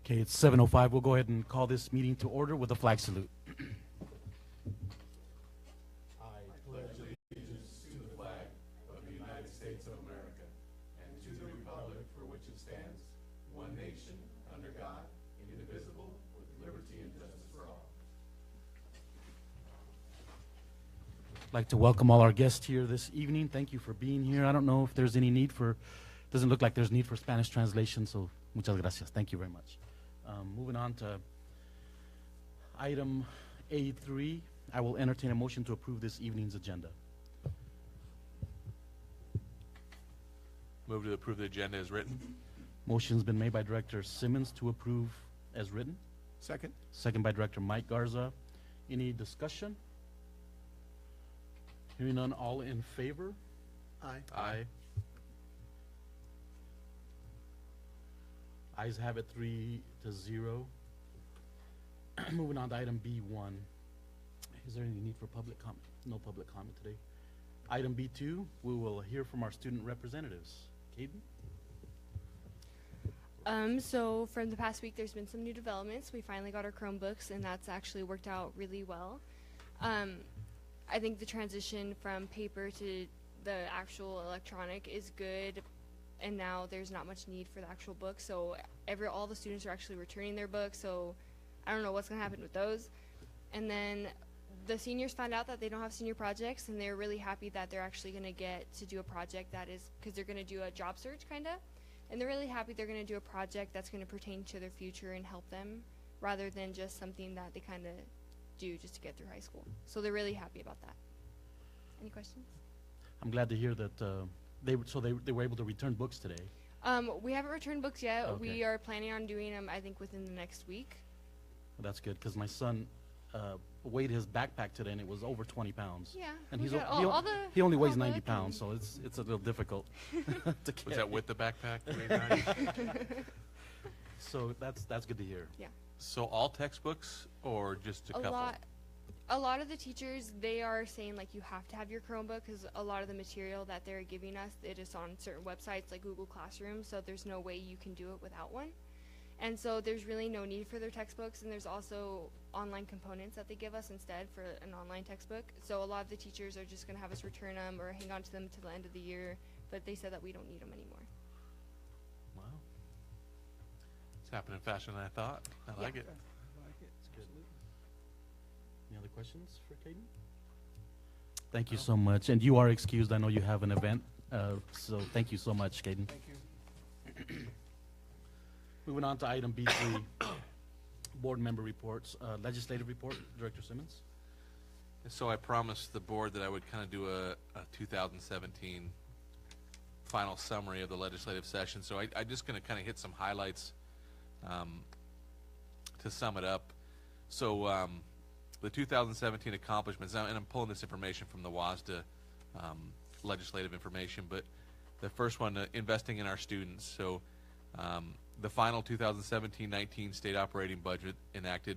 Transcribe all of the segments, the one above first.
Okay, it's 7:05. We'll go ahead and call this meeting to order with a flag salute. I'd like to welcome all our guests here this evening. Thank you for being here. I don't know if there's any need for, doesn't look like there's need for Spanish translation, so muchas gracias. Thank you very much. Moving on to item A3, I will entertain a motion to approve this evening's agenda. Move to approve the agenda as written. Motion's been made by Director Simmons to approve as written. Second. Second by Director Mike Garza. Any discussion? Hearing none, all in favor? Aye. Aye. Ayes have it 3-0. Moving on to item B1. Is there any need for public comment? No public comment today. Item B2, we will hear from our student representatives. Caden? So from the past week, there's been some new developments. We finally got our Chromebooks, and that's actually worked out really well. I think the transition from paper to the actual electronic is good, and now there's not much need for the actual book. So all the students are actually returning their books. So I don't know what's going to happen with those. And then the seniors found out that they don't have senior projects, and they're really happy that they're actually going to get to do a project that is, because they're going to do a job search kind of, and they're really happy they're going to do a project that's going to pertain to their future and help them, rather than just something that they kind of do just to get through high school. So they're really happy about that. Any questions? I'm glad to hear that they were able to return books today. We haven't returned books yet. Okay. We are planning on doing them, I think, within the next week. Well, that's good, because my son weighed his backpack today, and it was over 20 pounds. Yeah. And we he's got he only weighs all 90 book pounds, so it's a little difficult to carry. Was that with the backpack? So that's good to hear. Yeah. So all textbooks or just a couple? A lot of the teachers, they are saying like you have to have your Chromebook, because a lot of the material that they're giving us, it is on certain websites like Google Classroom, so there's no way you can do it without one. And so there's really no need for their textbooks, and there's also online components that they give us instead for an online textbook. So a lot of the teachers are just going to have us return them or hang on to them till the end of the year, but they said that we don't need them anymore. Wow. It's happening faster than I thought. I like it. It's good. Any other questions for Caden? Thank you so much. And you are excused. I know you have an event, so thank you so much, Caden. Thank you. Moving on to item B3, board member reports. Legislative report, Director Simmons. So I promised the board that I would kind of do a 2017 final summary of the legislative session. So I'm just going to kind of hit some highlights to sum it up. So the 2017 accomplishments, and I'm pulling this information from the WASDA legislative information, but the first one, investing in our students. So the final 2017-19 state operating budget enacted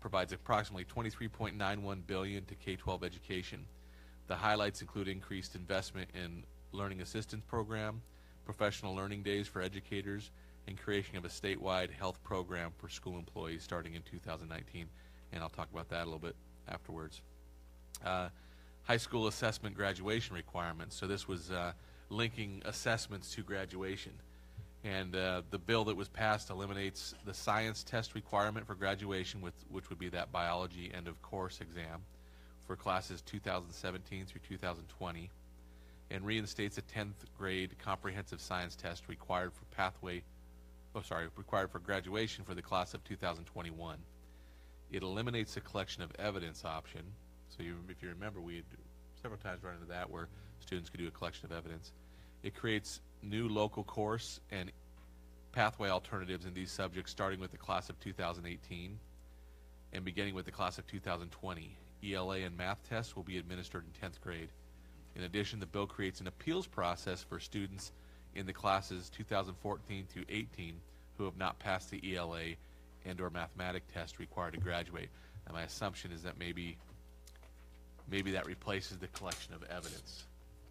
provides approximately $23.91 billion to K-12 education. The highlights include increased investment in learning assistance program, professional learning days for educators, and creation of a statewide health program for school employees starting in 2019. And I'll talk about that a little bit afterwards. High school assessment graduation requirements. So this was linking assessments to graduation. And the bill that was passed eliminates the science test requirement for graduation, which would be that biology end of course exam for classes 2017 through 2020, and reinstates a 10th grade comprehensive science test required for graduation for the class of 2021. It eliminates the collection of evidence option. So if you remember, we had several times run into that where students could do a collection of evidence. It creates new local course and pathway alternatives in these subjects, starting with the class of 2018 and beginning with the class of 2020. ELA and math tests will be administered in 10th grade. In addition, the bill creates an appeals process for students in the classes 2014 through 18 who have not passed the ELA and or mathematic test required to graduate. And my assumption is that maybe that replaces the collection of evidence.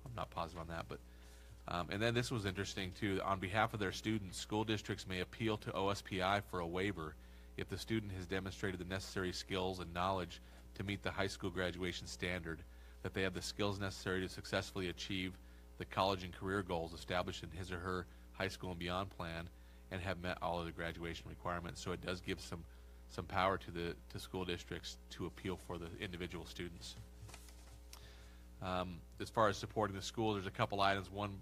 I'm not positive on that, but And then this was interesting too. On behalf of their students, school districts may appeal to OSPI for a waiver if the student has demonstrated the necessary skills and knowledge to meet the high school graduation standard, that they have the skills necessary to successfully achieve the college and career goals established in his or her high school and beyond plan, and have met all of the graduation requirements. So it does give some power to school districts to appeal for the individual students. As far as supporting the school, there's a couple items. One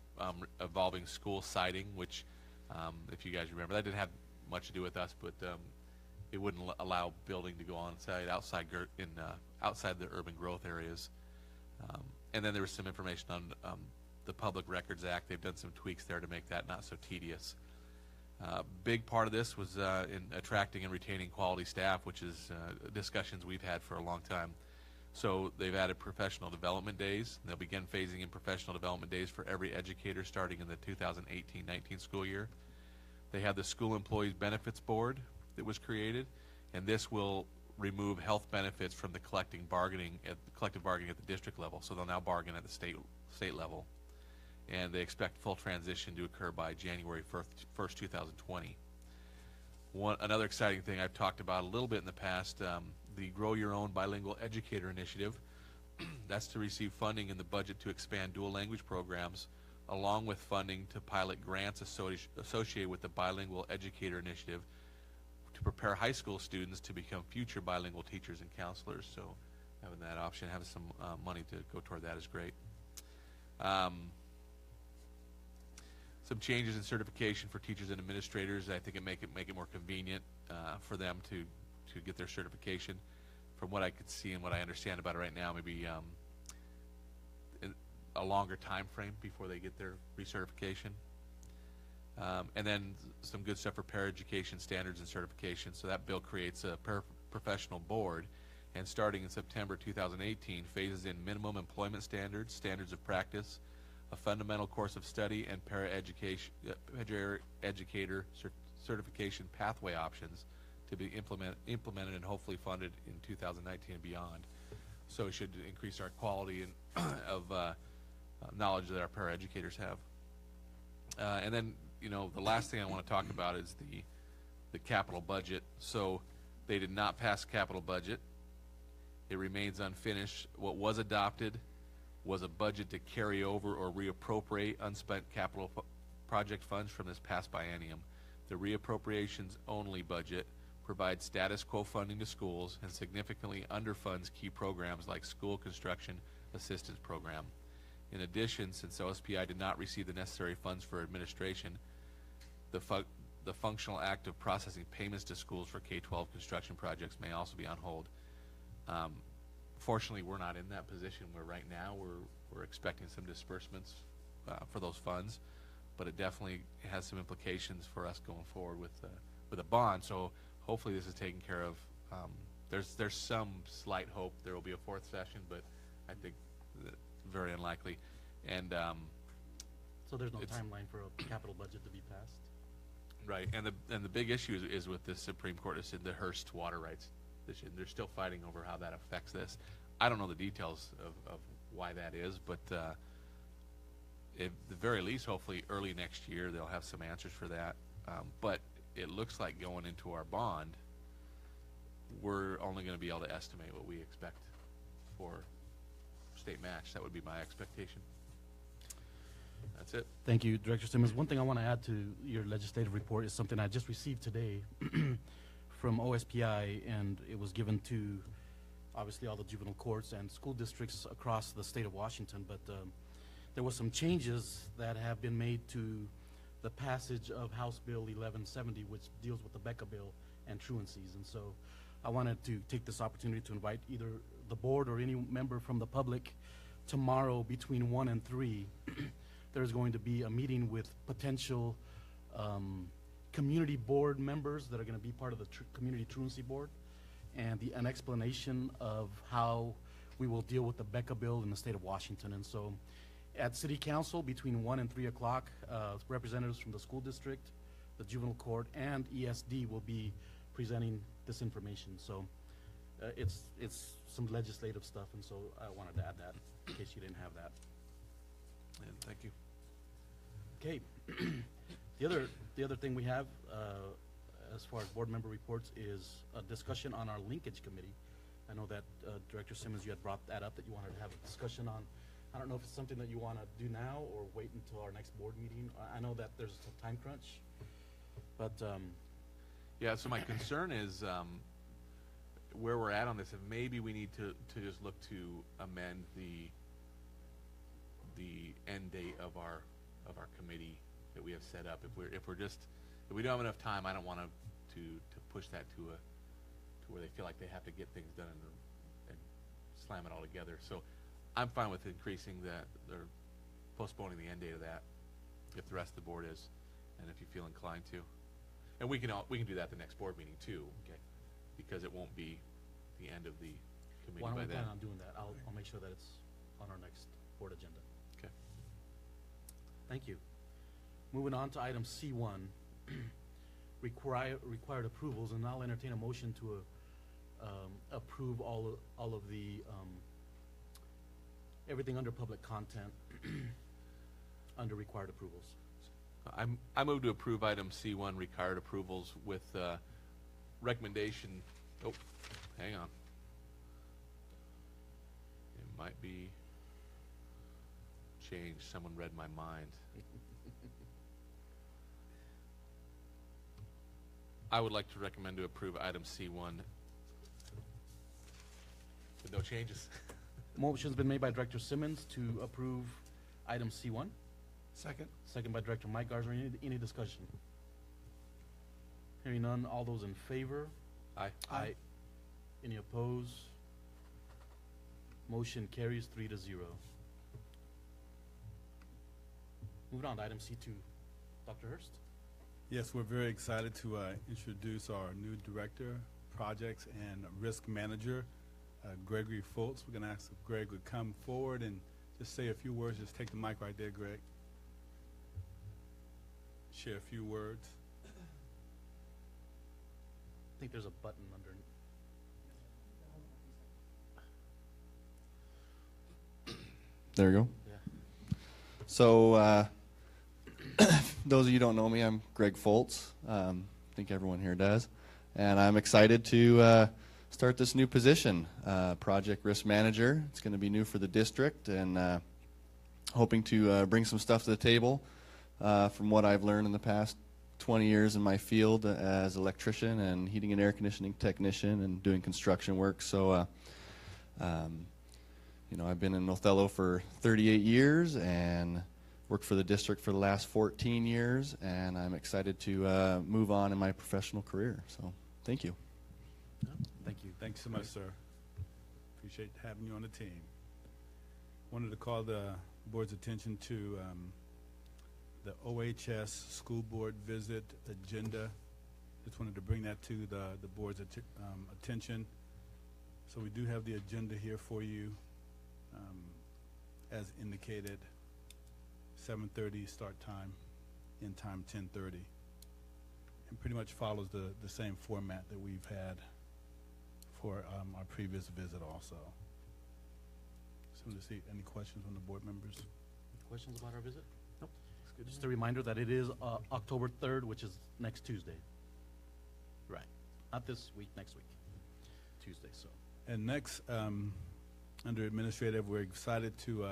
involving school siting, which, if you guys remember, that didn't have much to do with us, but it wouldn't allow building to go on site outside the urban growth areas. And then there was some information on the Public Records Act. They've done some tweaks there to make that not so tedious. Big part of this was in attracting and retaining quality staff, which is discussions we've had for a long time. So they've added professional development days. They'll begin phasing in professional development days for every educator starting in the 2018-19 school year. They have the School Employees Benefits Board that was created, and this will remove health benefits from the collective bargaining at the district level. So they'll now bargain at the state level, and they expect full transition to occur by January 1st, 2020. Another exciting thing I've talked about a little bit in the past, the Grow Your Own Bilingual Educator Initiative. That's to receive funding in the budget to expand dual language programs, along with funding to pilot grants associated with the Bilingual Educator Initiative to prepare high school students to become future bilingual teachers and counselors. So having that option, having some money to go toward that is great. Some changes in certification for teachers and administrators. I think it make it more convenient for them to get their certification. From what I could see and what I understand about it right now, maybe a longer time frame before they get their recertification. And then some good stuff for paraeducation standards and certification. So that bill creates a professional board, and starting in September 2018, phases in minimum employment standards, standards of practice, a fundamental course of study, and paraeducator certification pathway options to be implemented and hopefully funded in 2019 and beyond. So it should increase our quality and of knowledge that our paraeducators have. And then, the last thing I want to talk about is the capital budget. So they did not pass capital budget. It remains unfinished. What was adopted was a budget to carry over or reappropriate unspent capital project funds from this past biennium. The reappropriations only budget provides status quo funding to schools and significantly underfunds key programs like School Construction Assistance Program. In addition, since OSPI did not receive the necessary funds for administration, the functional act of processing payments to schools for K-12 construction projects may also be on hold. Fortunately, we're not in that position where right now we're expecting some disbursements for those funds, but it definitely has some implications for us going forward with a bond. So hopefully this is taken care of. There's some slight hope there will be a fourth session, but I think very unlikely. And So there's no timeline for a capital budget to be passed? right, and the big issue is with this Supreme Court decision, the Hearst water rights decision. They're still fighting over how that affects this. I don't know the details of why that is, but at the very least, hopefully early next year they'll have some answers for that. But it looks like going into our bond, we're only going to be able to estimate what we expect for state match. That would be my expectation. That's it. Thank you, Director Simmons. One thing I want to add to your legislative report is something I just received today from OSPI, and it was given to obviously all the juvenile courts and school districts across the state of Washington, but there were some changes that have been made to the passage of House Bill 1170, which deals with the Becca bill and truancies. And so I wanted to take this opportunity to invite either the board or any member from the public tomorrow between 1 and 3. There's going to be a meeting with potential community board members that are going to be part of the community truancy board, and an explanation of how we will deal with the Becca bill in the state of Washington. And so at City Council between 1 and 3 o'clock, representatives from the school district, the juvenile court, and ESD will be presenting this information. So it's some legislative stuff, and so I wanted to add that in case you didn't have that. And thank you. Okay. The other thing we have, as far as board member reports, is a discussion on our linkage committee. I know that, Director Simmons, you had brought that up, that you wanted to have a discussion on. I don't know if it's something that you want to do now or wait until our next board meeting. I know that there's a time crunch, but, Yeah, so my concern is where we're at on this, and maybe we need to just look to amend the end date of our committee that we have set up. If we don't have enough time, I don't want to push that to where they feel like they have to get things done and slam it all together. So I'm fine with increasing or postponing the end date of that, if the rest of the board is, and if you feel inclined to. And we can do that at the next board meeting too. Okay. Because it won't be the end of the committee why don't by we then. plan on doing that? I'll make sure that it's on our next board agenda. Okay. Thank you. Moving on to item C1, required approvals, and I'll entertain a motion to approve all of the everything under public content under required approvals. I move to approve item C1, required approvals, with recommendation. Oh, hang on. It might be changed. Someone read my mind. I would like to recommend to approve item C1 with no changes. Motion's been made by Director Simmons to approve item C1. Second. Second by Director Mike Garza. Any discussion? Hearing none, all those in favor? Aye. Aye. Any opposed? Motion carries 3-0. Moving on to item C2. Dr. Hurst? Yes, we're very excited to introduce our new Director, Projects and Risk Manager, Gregory Fultz. We're going to ask if Greg would come forward and just say a few words. Just take the mic right there, Greg. Share a few words. I think there's a button under. There we go. Yeah. So, those of you who don't know me, I'm Greg Fultz. I think everyone here does. And I'm excited to start this new position, Project Risk Manager. It's going to be new for the district, and hoping to bring some stuff to the table from what I've learned in the past 20 years in my field as electrician and heating and air conditioning technician and doing construction work. So, you know, I've been in Othello for 38 years and worked for the district for the last 14 years, and I'm excited to move on in my professional career. So, thank you. Thank you. Thanks so much, sir. Appreciate having you on the team. Wanted to call the board's attention to the OHS school board visit agenda. Just wanted to bring that to the board's attention. So we do have the agenda here for you, as indicated. 7:30 start time, end time 10:30, and pretty much follows the same format that we've had for our previous visit also. So to see any questions from the board members. Questions about our visit? Nope. Just a reminder that it is October 3rd, which is next Tuesday. Right. Not this week, next week. Tuesday, so. And next, under administrative, we're excited to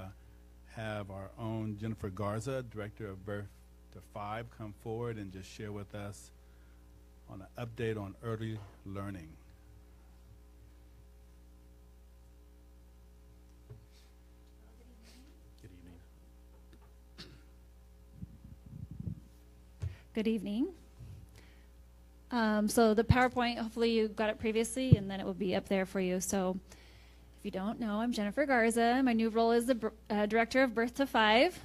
have our own Jennifer Garza, Director of Birth to 5, come forward and just share with us on an update on early learning. Good evening. Good evening. So the PowerPoint, hopefully you got it previously, and then it will be up there for you. So if you don't know, I'm Jennifer Garza. My new role is the Director of Birth to 5.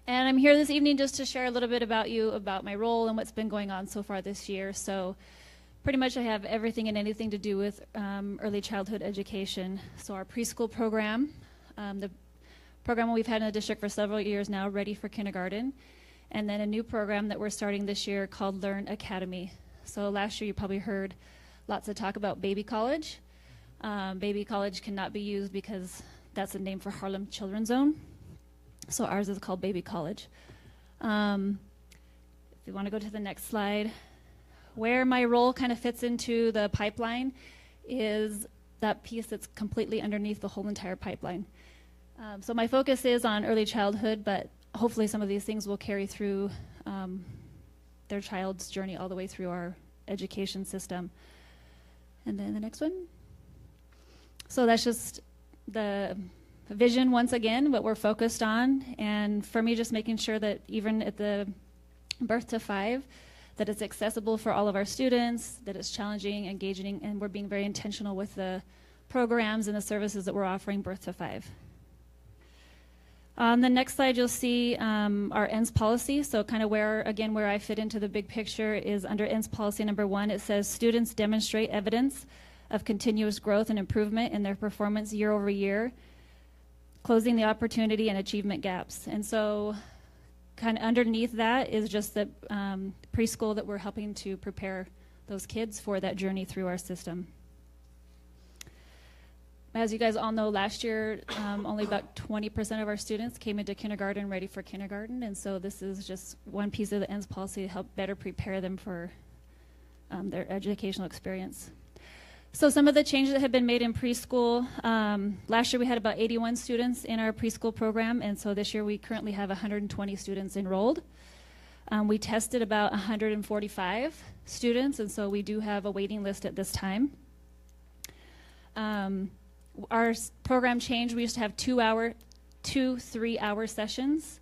And I'm here this evening just to share a little bit about my role and what's been going on so far this year. So pretty much I have everything and anything to do with early childhood education. So our preschool program, the program we've had in the district for several years now, Ready for Kindergarten. And then a new program that we're starting this year called Learn Academy. So last year you probably heard lots of talk about Baby College. Baby College cannot be used because that's the name for Harlem Children's Zone. So ours is called Baby College. If you want to go to the next slide, where my role kind of fits into the pipeline is that piece that's completely underneath the whole entire pipeline. So my focus is on early childhood, but hopefully some of these things will carry through their child's journey all the way through our education system. And then the next one. So that's just the vision once again, what we're focused on. And for me, just making sure that even at the birth to 5, that it's accessible for all of our students, that it's challenging, engaging, and we're being very intentional with the programs and the services that we're offering birth to 5. On the next slide, you'll see our ends policy. So kind of where I fit into the big picture is under ends policy number 1. It says students demonstrate evidence of continuous growth and improvement in their performance year over year, closing the opportunity and achievement gaps. And so kind of underneath that is just the preschool that we're helping to prepare those kids for that journey through our system. As you guys all know, last year only about 20% of our students came into kindergarten ready for kindergarten, and so this is just one piece of the ends policy to help better prepare them for their educational experience. So some of the changes that have been made in preschool, last year we had about 81 students in our preschool program, and so this year we currently have 120 students enrolled. We tested about 145 students, and so we do have a waiting list at this time. Our program changed. We used to have 2 3-hour sessions,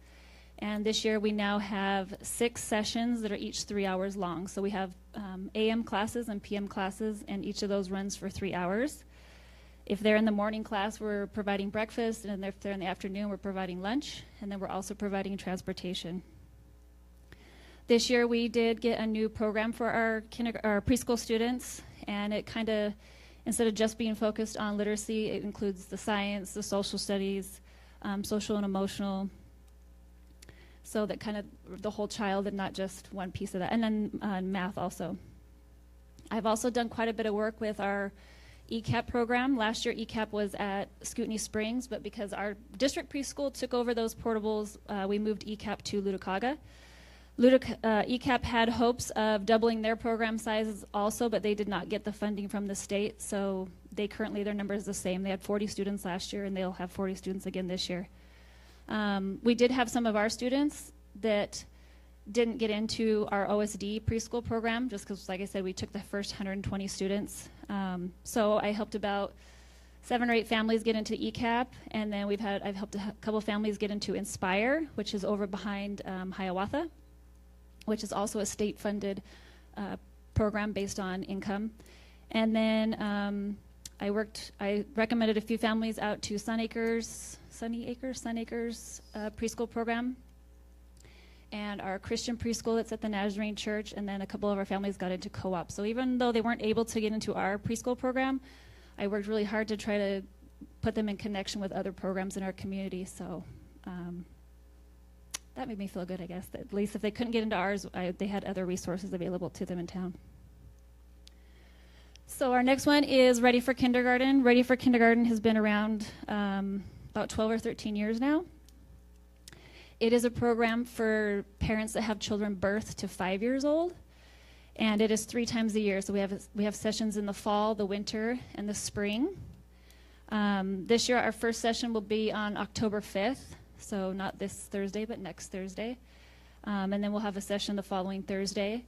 and this year we now have 6 sessions that are each 3 hours long. So we have AM classes and PM classes, and each of those runs for 3 hours. If they're in the morning class, we're providing breakfast, and if they're in the afternoon, we're providing lunch, and then we're also providing transportation. This year we did get a new program for our preschool students, and it kind of, instead of just being focused on literacy, it includes the science, the social studies, social and emotional, so that kind of the whole child and not just one piece of that, and then math also. I've also done quite a bit of work with our ECAP program. Last year ECAP was at Scootney Springs, but because our district preschool took over those portables, we moved ECAP to Luticaga. ECAP had hopes of doubling their program sizes also, but they did not get the funding from the state, so their number is the same. They had 40 students last year, and they'll have 40 students again this year. We did have some of our students that didn't get into our OSD preschool program, just because, like I said, we took the first 120 students. So I helped about 7 or 8 families get into ECAP, and then I've helped a couple families get into Inspire, which is over behind Hiawatha, which is also a state-funded program based on income. And then I recommended a few families out to Sun Acres preschool program, and our Christian preschool that's at the Nazarene Church, and then a couple of our families got into co-op. So even though they weren't able to get into our preschool program, I worked really hard to try to put them in connection with other programs in our community. So that made me feel good, I guess, that at least if they couldn't get into ours, they had other resources available to them in town. So our next one is Ready for Kindergarten. Ready for Kindergarten has been around about 12 or 13 years now. It is a program for parents that have children birth to 5 years old, and it is 3 times a year. So we have sessions in the fall, the winter, and the spring. This year our first session will be on October 5th. So not this Thursday, but next Thursday. And then we'll have a session the following Thursday.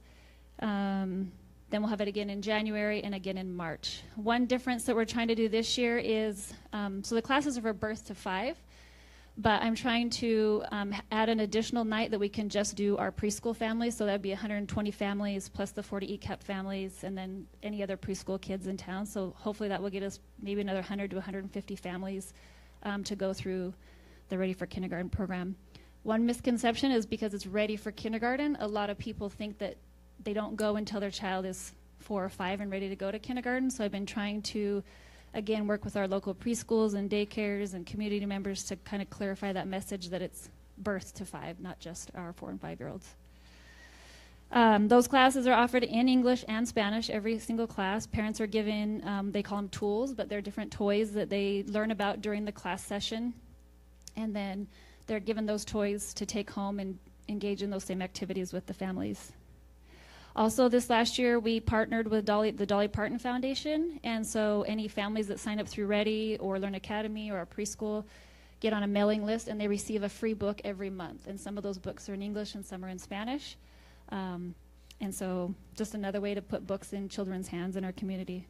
Then we'll have it again in January and again in March. One difference that we're trying to do this year is, so the classes are for birth to 5, but I'm trying to add an additional night that we can just do our preschool families. So that would be 120 families plus the 40 ECAP families and then any other preschool kids in town. So hopefully that will get us maybe another 100 to 150 families to go through the Ready for Kindergarten program. One misconception is because it's Ready for Kindergarten, a lot of people think that they don't go until their child is 4 or 5 and ready to go to kindergarten. So I've been trying to, again, work with our local preschools and daycares and community members to kind of clarify that message that it's birth to 5, not just our 4 and 5-year-olds. Those classes are offered in English and Spanish, every single class. Parents are given, they call them tools, but they're different toys that they learn about during the class session. And then they're given those toys to take home and engage in those same activities with the families. Also, this last year, we partnered with the Dolly Parton Foundation, and so any families that sign up through Ready or Learn Academy or our preschool get on a mailing list, and they receive a free book every month. And some of those books are in English and some are in Spanish. And so just another way to put books in children's hands in our community.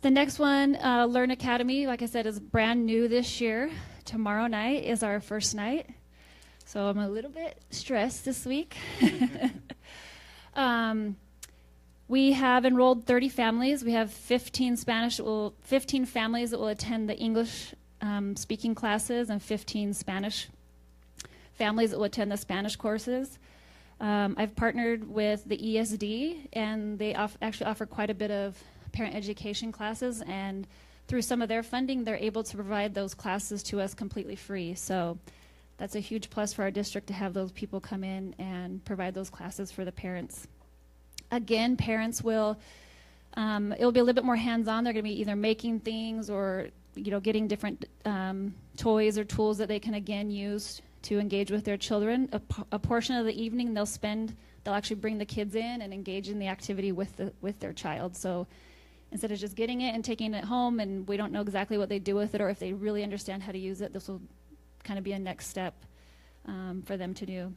The next one, Learn Academy, like I said, is brand new this year. Tomorrow night is our first night. So I'm a little bit stressed this week. We have enrolled 30 families. We have 15 families that will attend the English speaking classes and 15 Spanish families that will attend the Spanish courses. I've partnered with the ESD, and they actually offer quite a bit of parent education classes, and through some of their funding, they're able to provide those classes to us completely free. So that's a huge plus for our district to have those people come in and provide those classes for the parents. Again, parents will, it'll be a little bit more hands-on. They're going to be either making things or, getting different toys or tools that they can, again, use to engage with their children. A portion of the evening they'll actually bring the kids in and engage in the activity with their child. So instead of just getting it and taking it home and we don't know exactly what they do with it or if they really understand how to use it, this will kind of be a next step for them to do.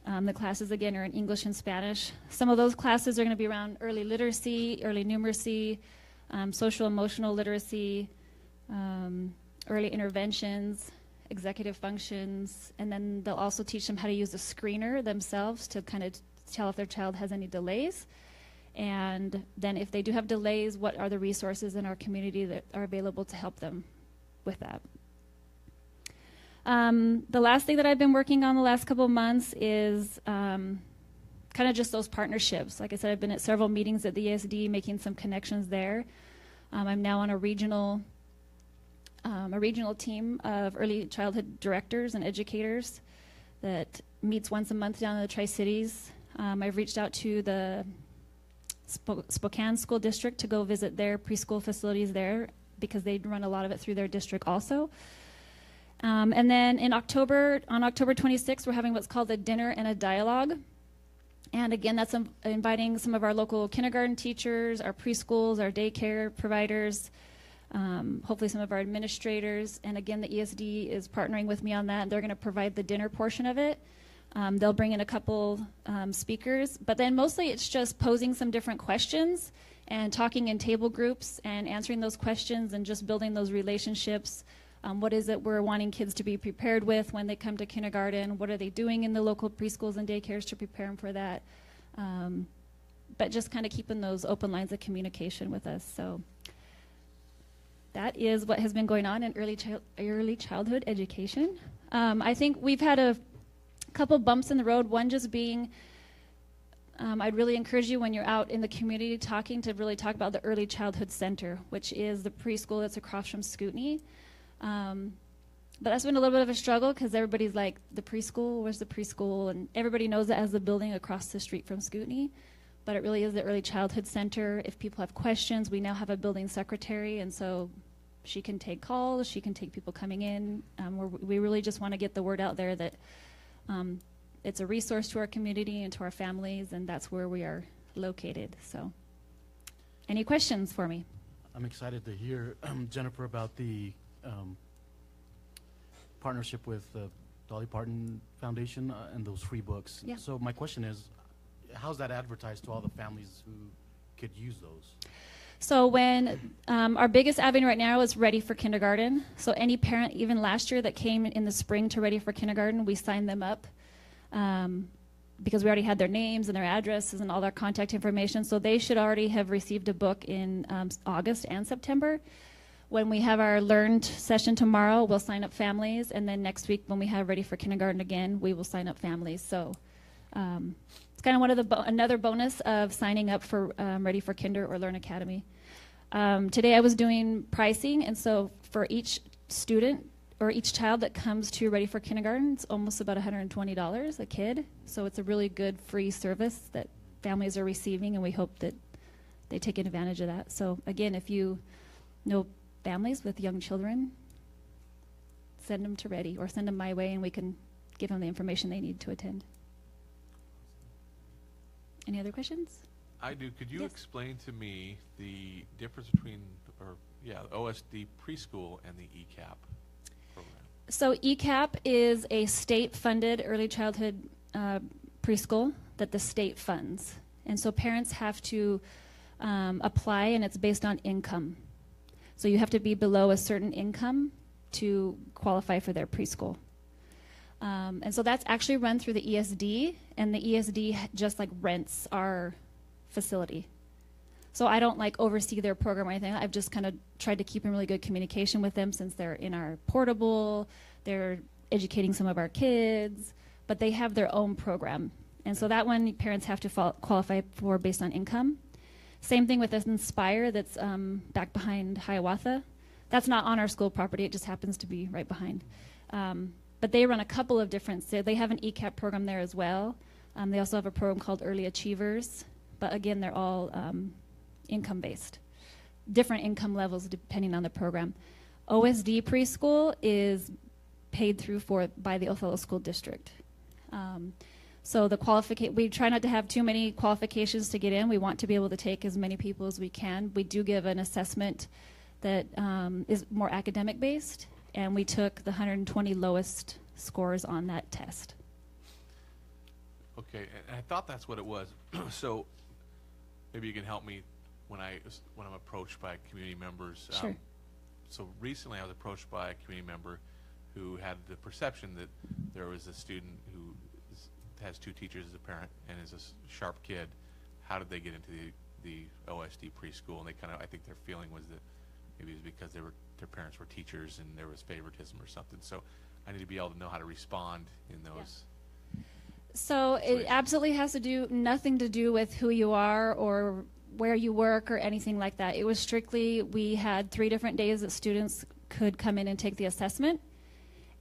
The classes, again, are in English and Spanish. Some of those classes are going to be around early literacy, early numeracy, social emotional literacy, early interventions, executive functions, and then they'll also teach them how to use a screener themselves to kind of tell if their child has any delays. And then if they do have delays, what are the resources in our community that are available to help them with that. The last thing that I've been working on the last couple of months is kind of just those partnerships. Like I said, I've been at several meetings at the ESD making some connections there. I'm now on a regional team of early childhood directors and educators that meets once a month down in the Tri-Cities. I've reached out to the Spokane School District to go visit their preschool facilities there because they run a lot of it through their district also. And then on October 26th, we're having what's called a dinner and a dialogue. And again, that's inviting some of our local kindergarten teachers, our preschools, our daycare providers, hopefully some of our administrators. And again, the ESD is partnering with me on that. They're going to provide the dinner portion of it. They'll bring in a couple speakers, but then mostly it's just posing some different questions and talking in table groups and answering those questions and just building those relationships. What is it we're wanting kids to be prepared with when they come to kindergarten? What are they doing in the local preschools and daycares to prepare them for that? But just kind of keeping those open lines of communication with us. So that is what has been going on in early childhood education. I think we've had a couple bumps in the road. One just being, I'd really encourage you when you're out in the community talking to really talk about the Early Childhood Center, which is the preschool that's across from Scootney. But that's been a little bit of a struggle because everybody's like, the preschool, where's the preschool? And everybody knows it as the building across the street from Scootney. But it really is the Early Childhood Center. If people have questions, we now have a building secretary, and so she can take calls, she can take people coming in. We really just want to get the word out there that it's a resource to our community and to our families, and that's where we are located. So any questions for me? I'm excited to hear, Jennifer, about the partnership with the Dolly Parton Foundation and those free books. Yeah. So my question is, how's that advertised to all the families who could use those? So when our biggest avenue right now is Ready for Kindergarten. So any parent, even last year, that came in the spring to Ready for Kindergarten, we signed them up because we already had their names and their addresses and all their contact information. So they should already have received a book in August and September. When we have our Learned session tomorrow, we'll sign up families. And then next week when we have Ready for Kindergarten again, we will sign up families. So it's kind of one of the another bonus of signing up for Ready for Kinder or Learn Academy. Today I was doing pricing, and so for each student or each child that comes to Ready for Kindergarten, it's almost about $120 a kid. So it's a really good free service that families are receiving, and we hope that they take advantage of that. So again, if you know families with young children, send them to Ready or send them my way, and we can give them the information they need to attend. Any other questions? I do. Could you Yes. explain to me the difference between, the OSD preschool and the ECAP program? So ECAP is a state-funded early childhood preschool that the state funds. And so parents have to apply, and it's based on income. So you have to be below a certain income to qualify for their preschool. And so that's actually run through the ESD, and the ESD just like rents our facility. So I don't like oversee their program or anything. I've just kind of tried to keep in really good communication with them since they're in our portable, they're educating some of our kids, but they have their own program. And so that one parents have to qualify for based on income. Same thing with Inspire that's back behind Hiawatha. That's not on our school property, it just happens to be right behind. But they run a couple of different, so they have an ECAP program there as well. They also have a program called Early Achievers, but again, they're all income-based. Different income levels depending on the program. OSD preschool is paid through by the Othello School District. So we try not to have too many qualifications to get in. We want to be able to take as many people as we can. We do give an assessment that is more academic-based, and we took the 120 lowest scores on that test. Okay, and I thought that's what it was. So maybe you can help me when I'm approached by community members. Sure. So recently I was approached by a community member who had the perception that there was a student who has two teachers as a parent and is a sharp kid. How did they get into the OSD preschool? And I think their feeling was that maybe it was because their parents were teachers and there was favoritism or something. So I need to be able to know how to respond in those. So it absolutely has nothing to do with who you are or where you work or anything like that. It was strictly, we had 3 different days that students could come in and take the assessment,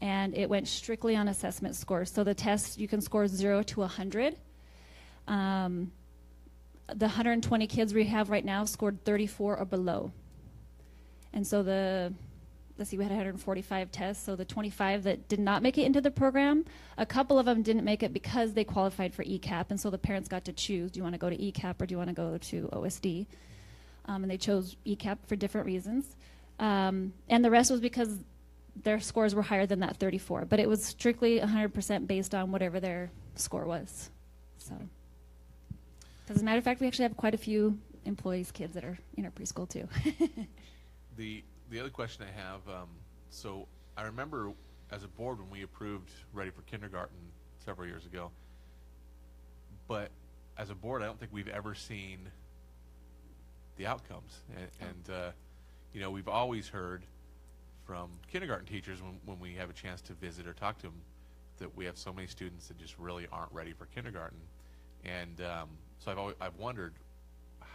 and it went strictly on assessment scores. So the test, you can score 0 to 100. The 120 kids we have right now scored 34 or below. And so we had 145 tests, so the 25 that did not make it into the program, a couple of them didn't make it because they qualified for ECAP, and so the parents got to choose, do you want to go to ECAP or do you want to go to OSD? And they chose ECAP for different reasons. And the rest was because their scores were higher than that 34, but it was strictly 100% based on whatever their score was. So, as a matter of fact, we actually have quite a few employees' kids that are in our preschool too. The other question I have, so I remember as a board when we approved Ready for Kindergarten several years ago, but as a board I don't think we've ever seen the outcomes. And we've always heard from kindergarten teachers when we have a chance to visit or talk to them that we have so many students that just really aren't ready for kindergarten. And so I've wondered,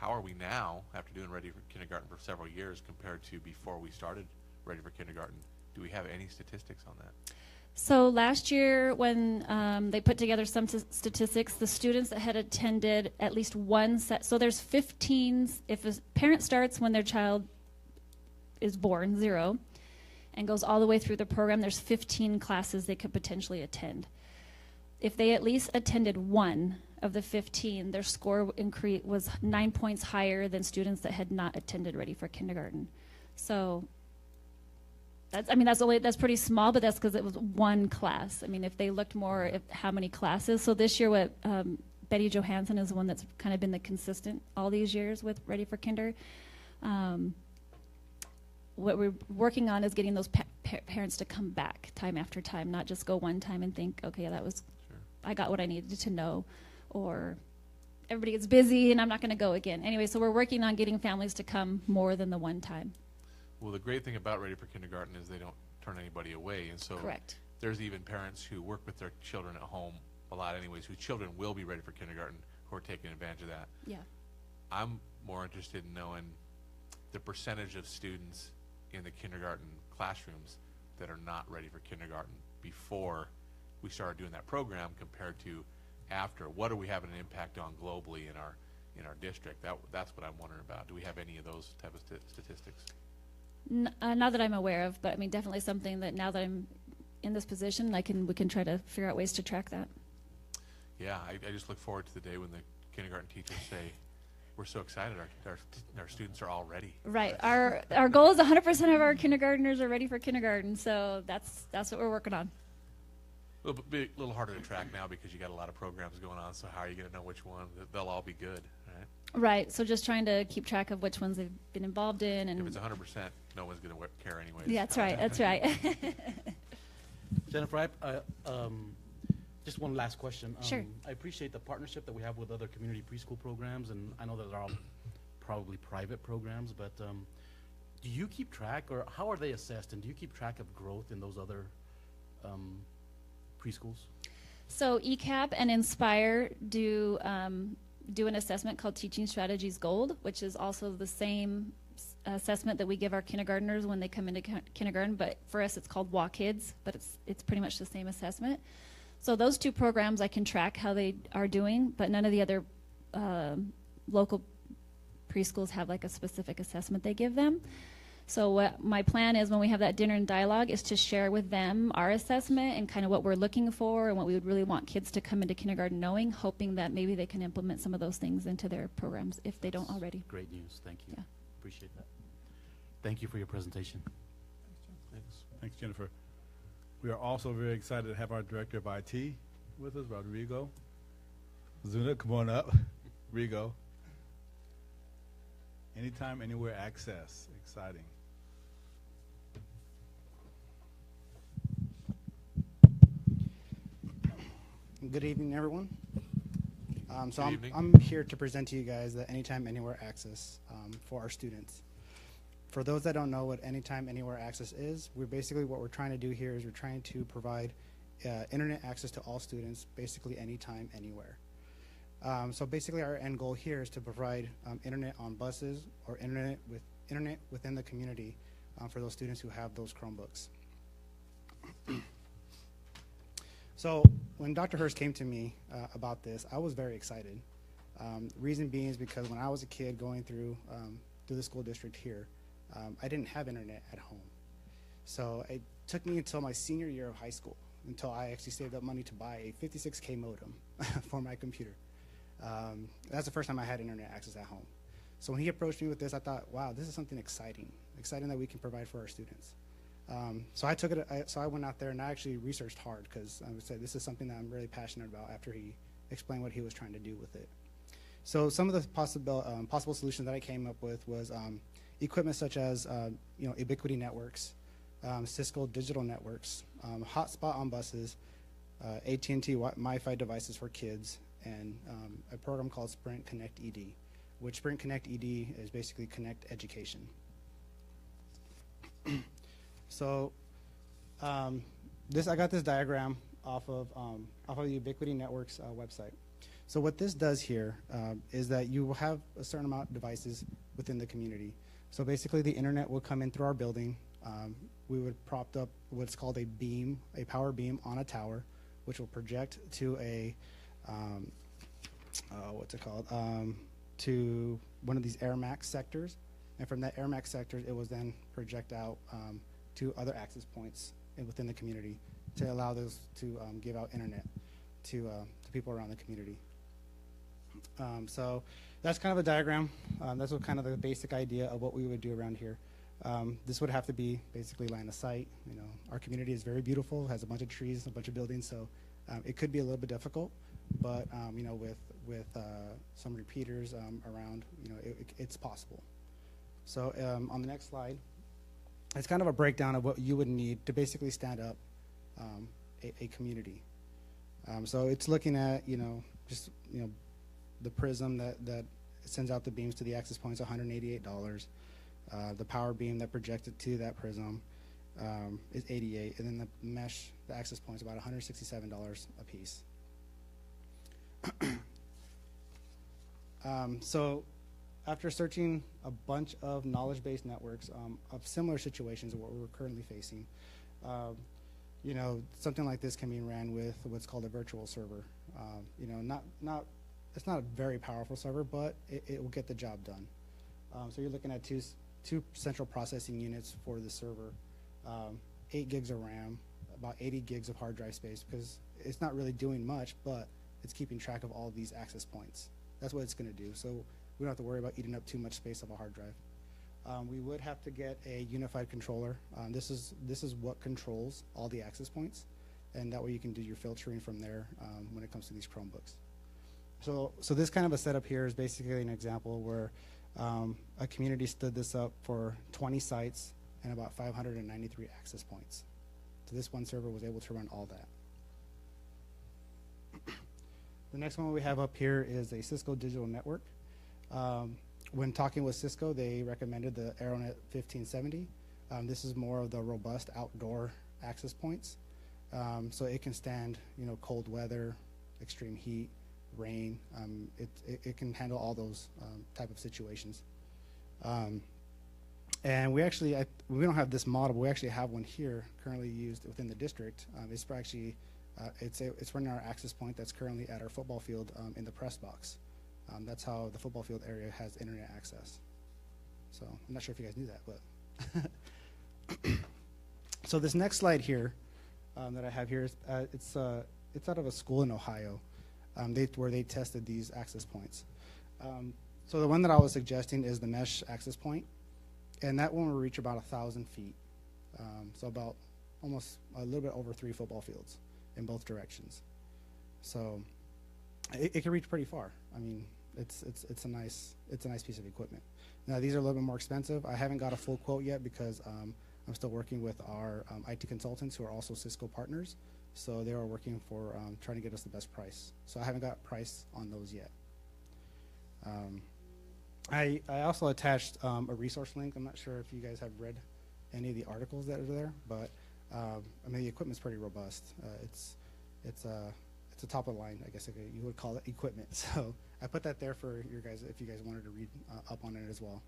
how are we now, after doing Ready for Kindergarten for several years, compared to before we started Ready for Kindergarten? Do we have any statistics on that? So last year when they put together some statistics, the students that had attended at least one set, so there's 15, if a parent starts when their child is born, 0, and goes all the way through the program, there's 15 classes they could potentially attend. If they at least attended one of the 15, their score was 9 points higher than students that had not attended Ready for Kindergarten. So that's pretty small, but that's because it was one class. I mean, if they looked more at how many classes. So this year, what Betty Johansson is the one that's kind of been the consistent all these years with Ready for Kinder. What we're working on is getting those parents to come back time after time, not just go one time and think, okay, that was, Sure. I got what I needed to know, or everybody gets busy and I'm not going to go again. Anyway, so we're working on getting families to come more than the one time. Well, the great thing about Ready for Kindergarten is they don't turn anybody away, and so Correct. there's even parents who work with their children at home a lot anyways, whose children will be ready for kindergarten, who are taking advantage of that. Yeah. I'm more interested in knowing the percentage of students in the kindergarten classrooms that are not ready for kindergarten before we started doing that program compared to after. What are we having an impact on globally in our district? That's what I'm wondering about. Do we have any of those type of statistics? Not that I'm aware of, but I mean, definitely something that now that I'm in this position, we can try to figure out ways to track that. Yeah, I just look forward to the day when the kindergarten teachers say, we're so excited, our students are all ready. Right. Our goal is 100% of our kindergartners are ready for kindergarten, so that's what we're working on. A little harder to track now because you got a lot of programs going on, so how are you going to know which one? They'll all be good, right? Right. So just trying to keep track of which ones they've been involved in. And if it's 100%, no one's going to care anyways. Yeah, that's right. That's right. Jennifer, just one last question. Sure. I appreciate the partnership that we have with other community preschool programs, and I know that they're all probably private programs, but do you keep track, or how are they assessed, and do you keep track of growth in those other preschools? So ECAP and Inspire do an assessment called Teaching Strategies Gold, which is also the same assessment that we give our kindergartners when they come into kindergarten, but for us it's called WA Kids, but it's pretty much the same assessment. So those two programs I can track how they are doing, but none of the other local preschools have like a specific assessment they give them. So what my plan is when we have that dinner and dialogue is to share with them our assessment and kind of what we're looking for and what we would really want kids to come into kindergarten knowing, hoping that maybe they can implement some of those things into their programs if they don't already. Great news. Thank you. Yeah. Appreciate that. Thank you for your presentation. Thanks, Jennifer. We are also very excited to have our Director of IT with us, Rodrigo. Zuna, come on up. Rigo. Anytime, anywhere access. Exciting. Good evening, everyone. So Good evening. I'm here to present to you guys the Anytime Anywhere Access for our students. For those that don't know what Anytime Anywhere Access is, what we're trying to do here is we're trying to provide internet access to all students, basically anytime, anywhere. So basically our end goal here is to provide internet on buses or internet within the community for those students who have those Chromebooks. So when Dr. Hurst came to me about this, I was very excited. Reason being is because when I was a kid going through the school district here, I didn't have internet at home. So it took me until my senior year of high school until I actually saved up money to buy a 56K modem for my computer. That's the first time I had internet access at home. So when he approached me with this, I thought, wow, this is something exciting that we can provide for our students. So I went out there and I actually researched hard because I would say this is something that I'm really passionate about after he explained what he was trying to do with it. So some of the possible solutions that I came up with was equipment such as Ubiquity networks, Cisco digital networks, hotspot on buses, AT&T Wi-Fi devices for kids, and a program called Sprint Connect ED, which Sprint Connect ED is basically Connect Education. So I got this diagram off of the Ubiquity Networks website. So what this does here is that you will have a certain amount of devices within the community. So basically the internet will come in through our building. We would prop up what's called a beam, a power beam on a tower, which will project to a to one of these Air Max sectors, and from that Air Max sector, it was then project out to other access points within the community to allow those to give out internet to people around the community. So that's kind of a diagram. That's what kind of the basic idea of what we would do around here. This would have to be basically line of sight. Our community is very beautiful, has a bunch of trees, a bunch of buildings, so it could be a little bit difficult. But with some repeaters around, it's possible. So on the next slide, it's kind of a breakdown of what you would need to basically stand up a community. So it's looking at just the prism that sends out the beams to the access points, $188. The power beam that projected to that prism is $88, and then the mesh, the access points, about $167 a piece. So after searching a bunch of knowledge-based networks of similar situations of what we're currently facing, something like this can be ran with what's called a virtual server. It's not a very powerful server, but it will get the job done. So you're looking at two central processing units for the server, 8 gigs of RAM, about 80 gigs of hard drive space, because it's not really doing much, but it's keeping track of all these access points. That's what it's going to do. So we don't have to worry about eating up too much space of a hard drive. We would have to get a unified controller. This is what controls all the access points, and that way you can do your filtering from there when it comes to these Chromebooks. So this kind of a setup here is basically an example where a community stood this up for 20 sites and about 593 access points. So this one server was able to run all that. The next one we have up here is a Cisco digital network. When talking with Cisco, they recommended the AeroNet 1570. This is more of the robust outdoor access points. So it can stand, cold weather, extreme heat, rain. It can handle all those type of situations. And we actually, we don't have this model, but we actually have one here currently used within the district. It's actually, it's running our access point that's currently at our football field in the press box. That's how the football field area has internet access. So I'm not sure if you guys knew that, but. So this next slide here that I have here, is, it's out of a school in Ohio where they tested these access points. So the one that I was suggesting is the mesh access point, and that one will reach about 1,000 feet. So about almost a little bit over 3 football fields in both directions. So it can reach pretty far. I mean, it's a nice piece of equipment. Now these are a little bit more expensive. I haven't got a full quote yet because I'm still working with our IT consultants who are also Cisco partners. So they are working for trying to get us the best price. So I haven't got price on those yet. I also attached a resource link. I'm not sure if you guys have read any of the articles that are there, but I mean the equipment's pretty robust. It's a top of the line, I guess you would call it, equipment. So I put that there for you guys if you guys wanted to read up on it as well.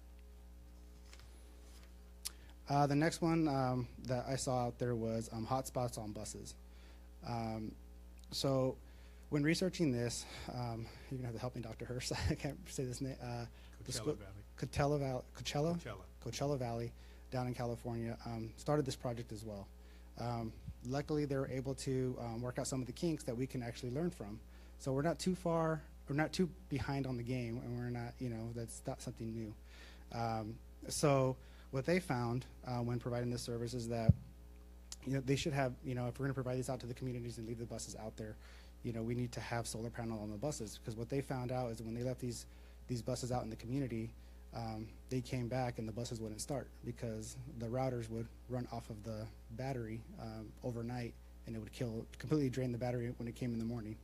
The next one that I saw out there was hotspots on buses. So when researching this, you're gonna have to help me, Dr. Hurst. I can't say this name. Coachella Valley down in California started this project as well. Luckily, they were able to work out some of the kinks that we can actually learn from. So we're not too far, we're not too behind on the game, and we're not, that's not something new. So what they found when providing this service is that, they should have, if we're going to provide this out to the communities and leave the buses out there, we need to have solar panel on the buses, because what they found out is when they left these buses out in the community, they came back and the buses wouldn't start because the routers would run off of the battery overnight, and it would completely drain the battery when it came in the morning.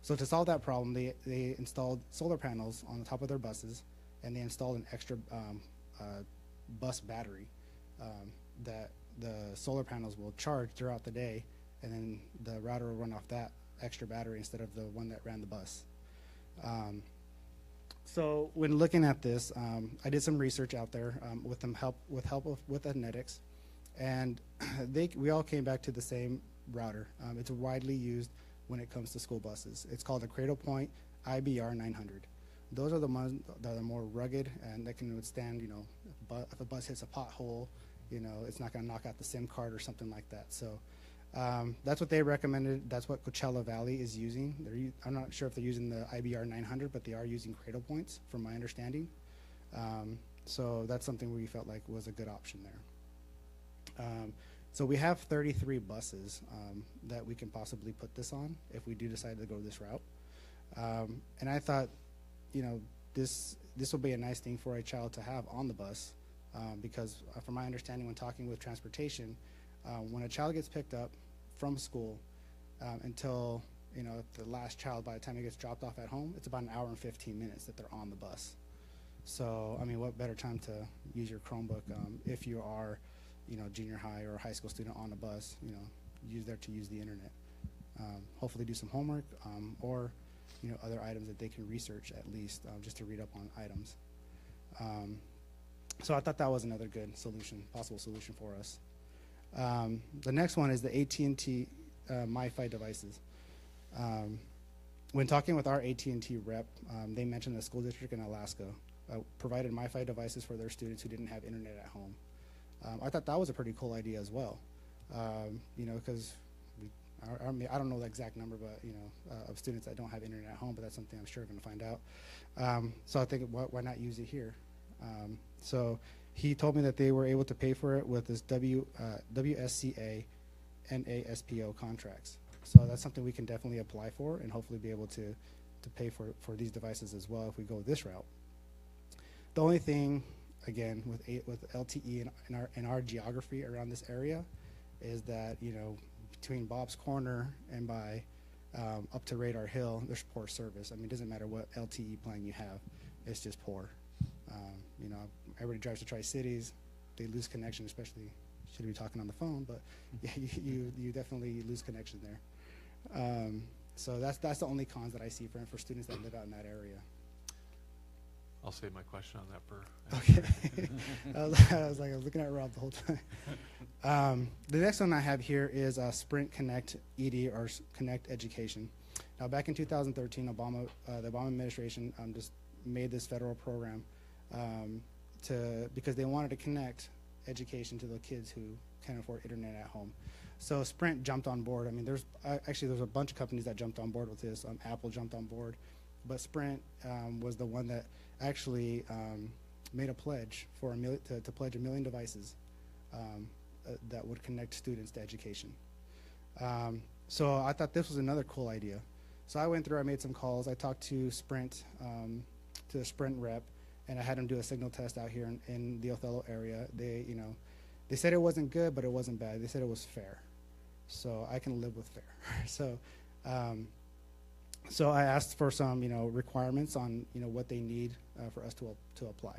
So to solve that problem, they installed solar panels on the top of their buses, and they installed an extra bus battery that the solar panels will charge throughout the day, and then the router will run off that extra battery instead of the one that ran the bus. So when looking at this, I did some research out there with help with Ethnetics, and we all came back to the same router. It's widely used when it comes to school buses. It's called a Cradlepoint IBR 900. Those are the ones that are more rugged and that can withstand, if a bus hits a pothole, it's not going to knock out the SIM card or something like that. So that's what they recommended. That's what Coachella Valley is using. I'm not sure if they're using the IBR 900, but they are using Cradlepoints, from my understanding. So that's something we felt like was a good option there. So we have 33 buses that we can possibly put this on if we do decide to go this route. And I thought, this will be a nice thing for a child to have on the bus, because from my understanding when talking with transportation, when a child gets picked up from school until the last child, by the time he gets dropped off at home, it's about an hour and 15 minutes that they're on the bus. So I mean, what better time to use your Chromebook if you are junior high or a high school student on a bus, use the internet, hopefully do some homework or other items that they can research at least just to read up on items. So I thought that was another good possible solution for us. The next one is the AT&T MiFi devices. When talking with our AT&T rep, they mentioned the school district in Alaska provided MiFi devices for their students who didn't have internet at home. I thought that was a pretty cool idea as well, because I don't know the exact number, but of students that don't have internet at home, but that's something I'm sure we're going to find out. So I think why not use it here? So he told me that they were able to pay for it with this WSCA NASPO contracts. So that's something we can definitely apply for and hopefully be able to pay for these devices as well if we go this route. The only thing, again, with LTE in our geography around this area is that, between Bob's Corner and by up to Radar Hill, there's poor service. I mean, it doesn't matter what LTE plan you have, it's just poor. Everybody drives to Tri-Cities, they lose connection, especially, should be talking on the phone, but yeah, you definitely lose connection there. So that's the only cons that I see for students that live out in that area. I'll save my question on that for. Okay. I was looking at Rob the whole time. The next one I have here is Sprint Connect ED, or Connect Education. Now, back in 2013, the Obama administration just made this federal program because they wanted to connect education to the kids who can't afford internet at home. So Sprint jumped on board. I mean, there's a bunch of companies that jumped on board with this. Apple jumped on board, but Sprint was the one that actually made a pledge to pledge 1 million devices that would connect students to education. So I thought this was another cool idea. So I went through, I made some calls, I talked to Sprint, to the Sprint rep, and I had them do a signal test out here in the Othello area. They said it wasn't good, but it wasn't bad. They said it was fair. So I can live with fair. So I asked for some, requirements on, what they need for us to apply.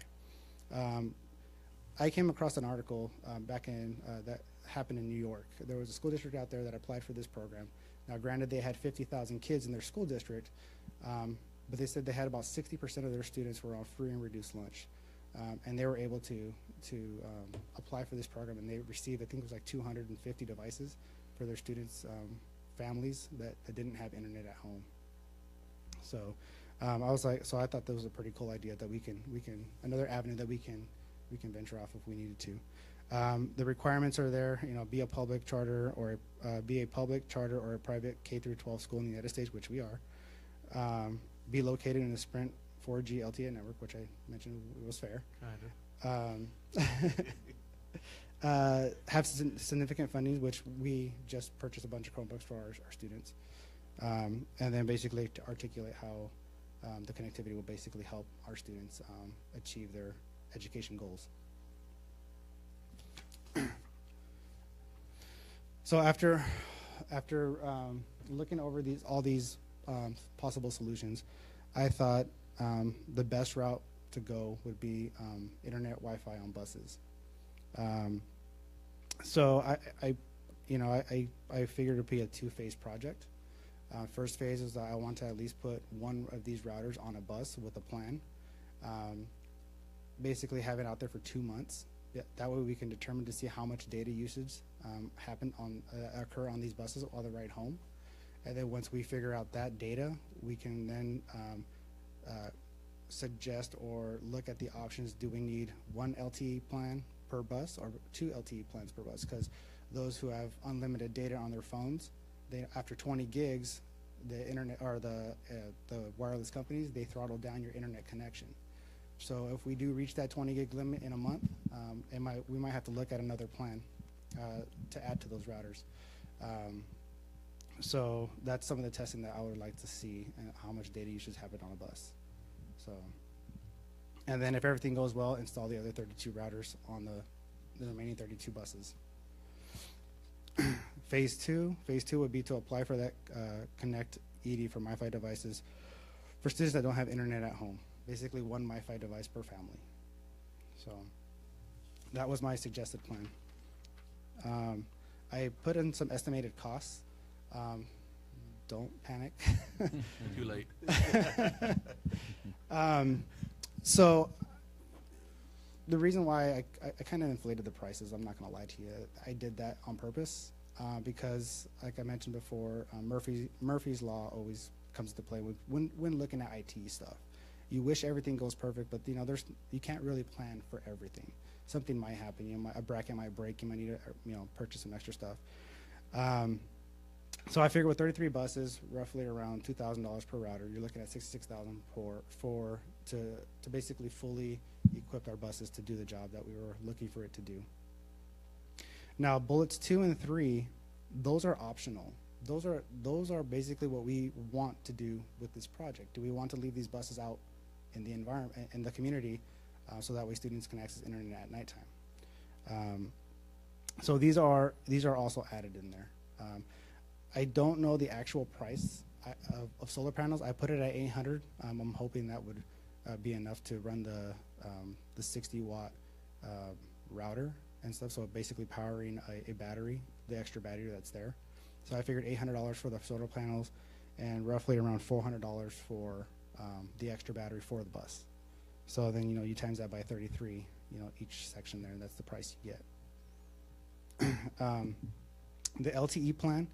I came across an article back in that happened in New York. There was a school district out there that applied for this program. Now, granted, they had 50,000 kids in their school district, but they said they had about 60% of their students were on free and reduced lunch, and they were able to apply for this program, and they received, I think it was like 250 devices for their students' families that didn't have internet at home. So so I thought that was a pretty cool idea that we can another avenue that we can venture off if we needed to. The requirements are there, be a public charter or a private K through 12 school in the United States, which we are. Be located in a Sprint 4G LTE network, which I mentioned was fair. Have significant funding, which we just purchased a bunch of Chromebooks for our students. And then basically to articulate how the connectivity will basically help our students achieve their education goals. So after looking over all these possible solutions, I thought the best route to go would be internet Wi-Fi on buses. So I figured it would be a two-phase project. First phase is that I want to at least put one of these routers on a bus with a plan. Basically have it out there for 2 months. That way we can determine to see how much data usage occur on these buses while they ride home. And then once we figure out that data, we can then suggest or look at the options. Do we need 1 LTE plan per bus or 2 LTE plans per bus? Because those who have unlimited data on their phones, after 20 gigs, the internet or the wireless companies, they throttle down your internet connection. So if we do reach that 20 gig limit in a month, we might have to look at another plan to add to those routers. So that's some of the testing that I would like to see, and how much data usage happen on a bus. So, and then if everything goes well, install the other 32 routers on the remaining 32 buses. Phase two would be to apply for that Connect ED for MiFi devices for students that don't have internet at home. Basically 1 MiFi device per family. So that was my suggested plan. I put in some estimated costs. Don't panic. Too late. So the reason why I kind of inflated the prices, I'm not going to lie to you, I did that on purpose because, like I mentioned before, Murphy's Law always comes into play when looking at IT stuff. You wish everything goes perfect, but you can't really plan for everything. Something might happen. A bracket might break. You might need to purchase some extra stuff. So I figure with 33 buses, roughly around $2,000 per router, you're looking at $66,000 to basically fully equip our buses to do the job that we were looking for it to do. Now, bullets 2 and 3, those are optional. Those are basically what we want to do with this project. Do we want to leave these buses out in the environment, in the community, so that way students can access internet at nighttime? So these are also added in there. I don't know the actual price of solar panels. I put it at 800. I'm hoping that would be enough to run the 60-watt router and stuff. So basically powering a battery, the extra battery that's there. So I figured $800 for the solar panels and roughly around $400 for the extra battery for the bus. So then, you times that by 33, each section there, and that's the price you get. The LTE plan.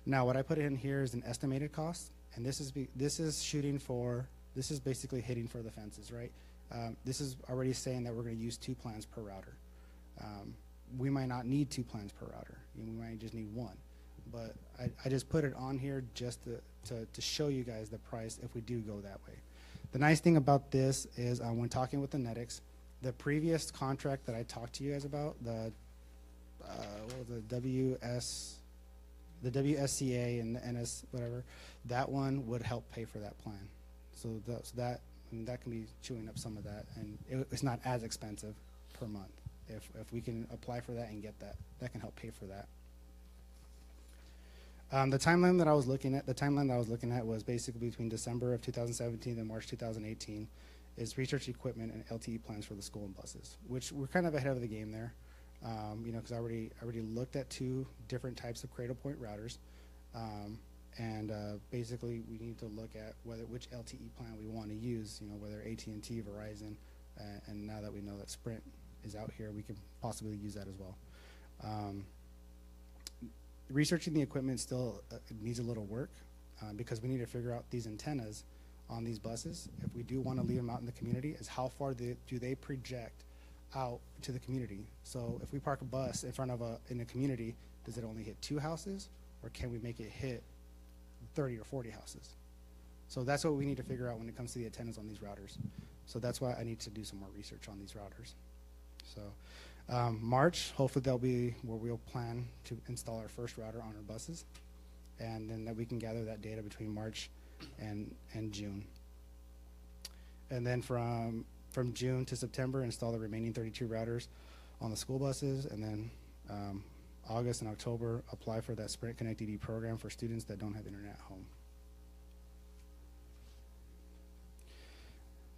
Now, what I put in here is an estimated cost, and this is basically hitting for the fences, right? This is already saying that we're going to use 2 plans per router. We might not need 2 plans per router. We might just need 1. But I just put it on here just to show you guys the price if we do go that way. The nice thing about this is when talking with the Netics, the previous contract that I talked to you guys about, the WSCA and the NS whatever, that one would help pay for that plan. So that can be chewing up some of that, and it's not as expensive per month. If we can apply for that and get that can help pay for that. The timeline that I was looking at was basically between December of 2017 and March 2018 is research equipment and LTE plans for the school and buses, which we're kind of ahead of the game there. Because I already looked at 2 different types of Cradlepoint routers, and basically we need to look at which LTE plan we want to use. Whether AT&T, Verizon, and now that we know that Sprint is out here, we can possibly use that as well. Researching the equipment still needs a little work because we need to figure out these antennas on these buses. If we do want to leave them out in the community, is how far do they project out to the community? So if we park a bus in front of in a community, does it only hit 2 houses, or can we make it hit 30 or 40 houses? So that's what we need to figure out when it comes to the antennas on these routers. So that's why I need to do some more research on these routers. So March, hopefully that'll be where we'll plan to install our first router on our buses, and then that we can gather that data between March and June. And then from June to September, install the remaining 32 routers on the school buses, and then August and October, apply for that Sprint Connect ED program for students that don't have internet at home.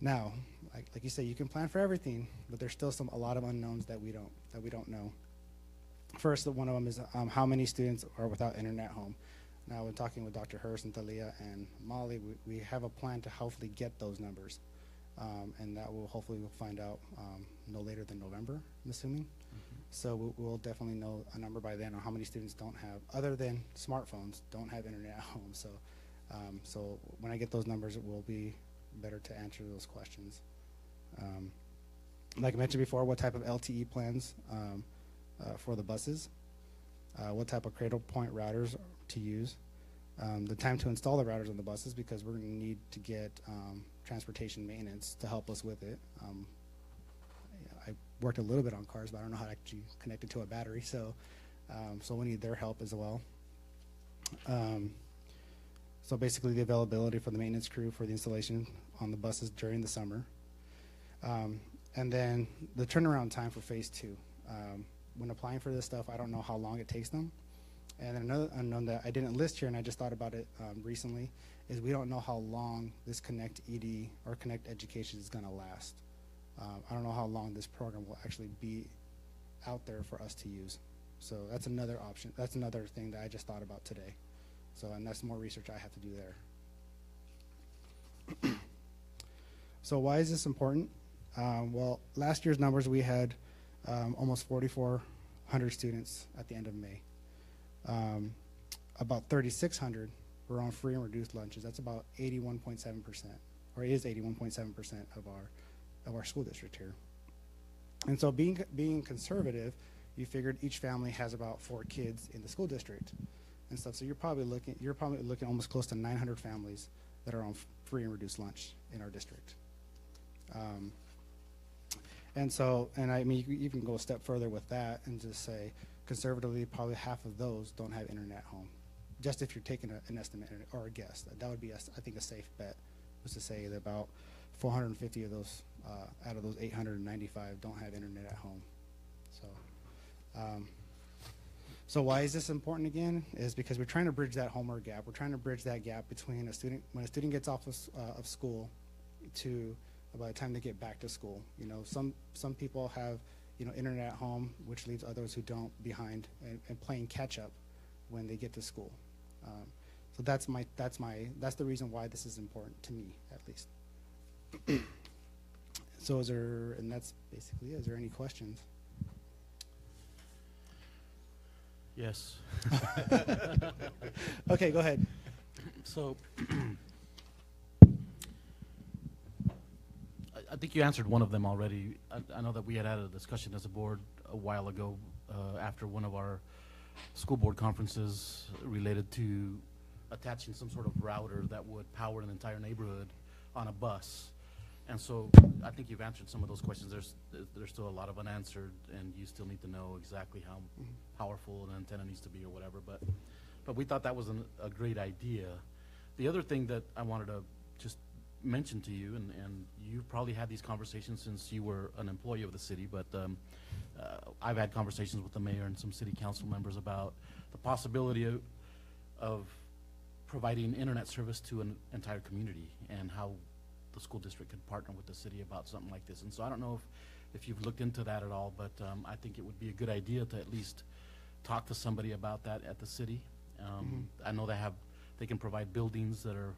Now, like you say, you can plan for everything, but there's still a lot of unknowns that we don't know. First, one of them is how many students are without internet at home. Now, when talking with Dr. Hurst and Thalia and Molly, we have a plan to hopefully get those numbers. And that will hopefully we'll find out no later than November, I'm assuming. Mm-hmm. So we'll definitely know a number by then on how many students don't have, other than smartphones, don't have internet at home. So, so when I get those numbers, it will be better to answer those questions. Like I mentioned before, what type of LTE plans for the buses, what type of Cradlepoint routers to use, the time to install the routers on the buses, because we're going to need to get transportation maintenance to help us with it. I worked a little bit on cars, but I don't know how to actually connect it to a battery, so so we need their help as well. So basically the availability for the maintenance crew for the installation on the buses during the summer. And then the turnaround time for phase 2. When applying for this stuff, I don't know how long it takes them. And another unknown that I didn't list here, and I just thought about it recently, is we don't know how long this Connect ED or Connect Education is going to last. I don't know how long this program will actually be out there for us to use. So that's another option. That's another thing that I just thought about today. So, and that's more research I have to do there. So why is this important? Well, last year's numbers, we had almost 4,400 students at the end of May. About 3,600 were on free and reduced lunches. That's about 81.7%, or it is 81.7% of our school district here. And so being conservative, you figured each family has about 4 kids in the school district. and stuff. So you're probably looking almost close to 900 families that are on free and reduced lunch in our district. And I mean, you can even go a step further with that and just say, conservatively, probably half of those don't have internet at home. Just if you're taking an estimate or a guess, that would be, I think, a safe bet, was to say that about 450 of those out of those 895 don't have internet at home. So why is this important again? Is because we're trying to bridge that homework gap. We're trying to bridge that gap between when a student gets off of school to by the time they get back to school. You know, some people have, you know, internet at home, which leaves others who don't behind and playing catch up when they get to school. So that's the reason why this is important to me, at least. So and that's basically it. Is there any questions? Yes. Okay, go ahead. So, I think you answered one of them already. I know that we had a discussion as a board a while ago after one of our school board conferences related to attaching some sort of router that would power an entire neighborhood on a bus. And so I think you've answered some of those questions. There's still a lot of unanswered, and you still need to know exactly how powerful an antenna needs to be or whatever. But we thought that was a great idea. The other thing that I wanted to just mention to you, and you've probably had these conversations since you were an employee of the city, but I've had conversations with the mayor and some city council members about the possibility of providing internet service to an entire community and how the school district could partner with the city about something like this. And so I don't know if you've looked into that at all, but I think it would be a good idea to at least talk to somebody about that at the city. I know they can provide buildings that are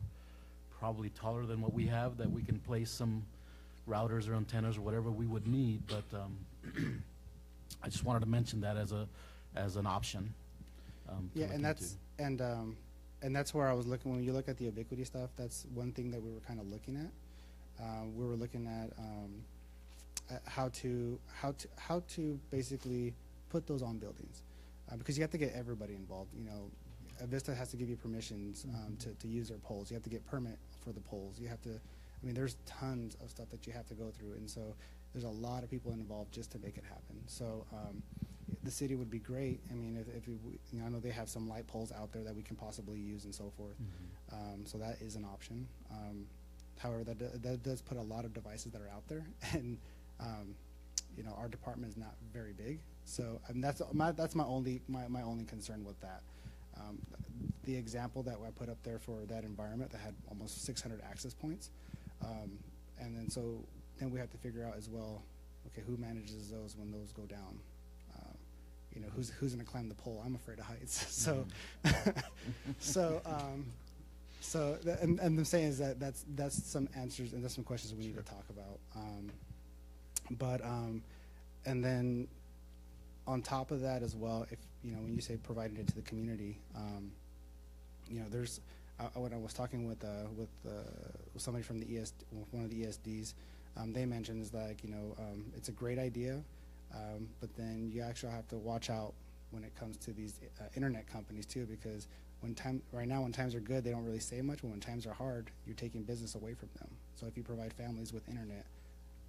probably taller than what we have, that we can place some routers or antennas or whatever we would need, but I just wanted to mention that as an option. Yeah, and that's where I was looking. When you look at the ubiquity stuff, that's one thing that we were kind of looking at. We were looking at how to basically put those on buildings, because you have to get everybody involved. You know, Avista has to give you permissions to use their poles. You have to get permit for the poles. You have to, I mean, there's tons of stuff that you have to go through, and so there's a lot of people involved just to make it happen. So the city would be great. I mean, if you know, I know they have some light poles out there that we can possibly use and so forth. So that is an option. However, that does put a lot of devices that are out there, and you know, our department is not very big. So that's my only concern with that. The example that I put up there for that environment that had almost 600 access points, and then we have to figure out as well, okay, who manages those when those go down? You know, who's going to climb the pole? I'm afraid of heights. And I'm saying is that's some answers and that's some questions we need to talk about. And then on top of that as well, if you know, when you say providing it to the community, you know, there's when I was talking with somebody from the one of the ESDs, they mentioned is like, you know, it's a great idea, but then you actually have to watch out when it comes to these internet companies too, because right now when times are good, they don't really say much, but when times are hard, you're taking business away from them. So if you provide families with internet,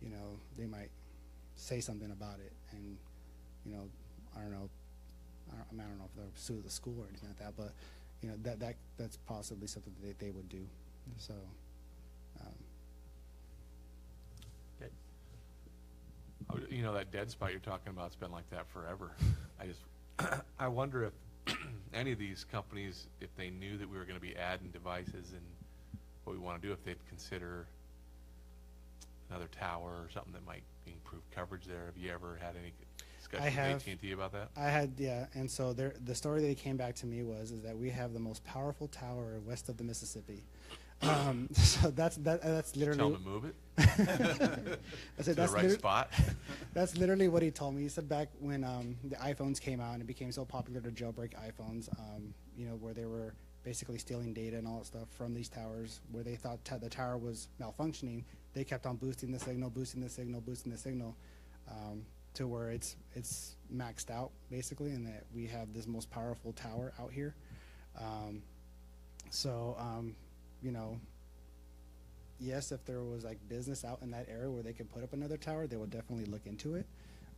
you know, they might say something about it, and you know, I don't know if they'll sue the school or anything like that, but you know, that's possibly something that they would do. So you know, that dead spot you're talking about, it's been like that forever. I wonder if any of these companies, if they knew that we were going to be adding devices and what we want to do, if they'd consider another tower or something that might improve coverage there. Have you ever had any discussion with AT&T about that? I had, yeah. And so the story that came back to me is that we have the most powerful tower west of the Mississippi. So that's literally. Tell them to move it. I said, to the right spot. That's literally what he told me. He said back when the iPhones came out and it became so popular to jailbreak iPhones, you know, where they were basically stealing data and all that stuff from these towers, where they thought the tower was malfunctioning, they kept on boosting the signal, to where it's maxed out basically, and that we have this most powerful tower out here. You know, yes, if there was like business out in that area where they could put up another tower, they would definitely look into it.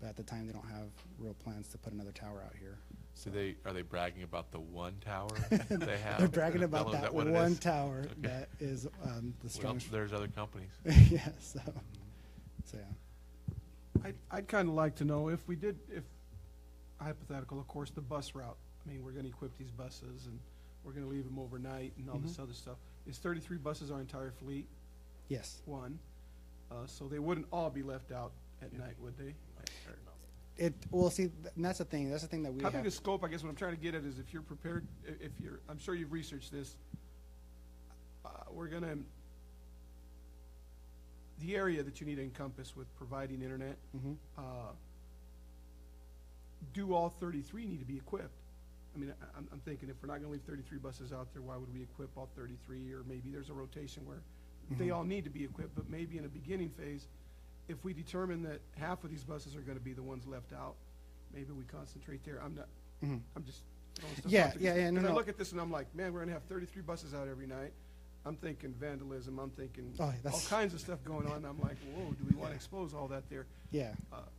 But at the time, they don't have real plans to put another tower out here. So are they bragging about the one tower they have? They're bragging about Is that what it one is? tower Okay. that is the Well, strongest. there's other companies. Yeah, so yeah. I'd kind of like to know if hypothetical, of course, the bus route. I mean, we're going to equip these buses and we're going to leave them overnight and all this other stuff. Is 33 buses our entire fleet? Yes. One. So they wouldn't all be left out at night, would they? Well, see, and that's the thing. That's the thing that we How big have. a scope, I guess what I'm trying to get at is if you're prepared, I'm sure you've researched this. The area that you need to encompass with providing internet, Mhm. do all 33 need to be equipped? I mean, I'm thinking if we're not gonna leave 33 buses out there, why would we equip all 33? Or maybe there's a rotation where they all need to be equipped, but maybe in a beginning phase, if we determine that half of these buses are gonna be the ones left out, maybe we concentrate there. I'm just throwing stuff Yeah, out there. yeah, yeah, no, Because I no. look at this and I'm like, man, we're gonna have 33 buses out every night. I'm thinking vandalism, I'm thinking Oh, all that's- kinds of stuff going on. I'm like, whoa, do we wanna expose all that there? Yeah.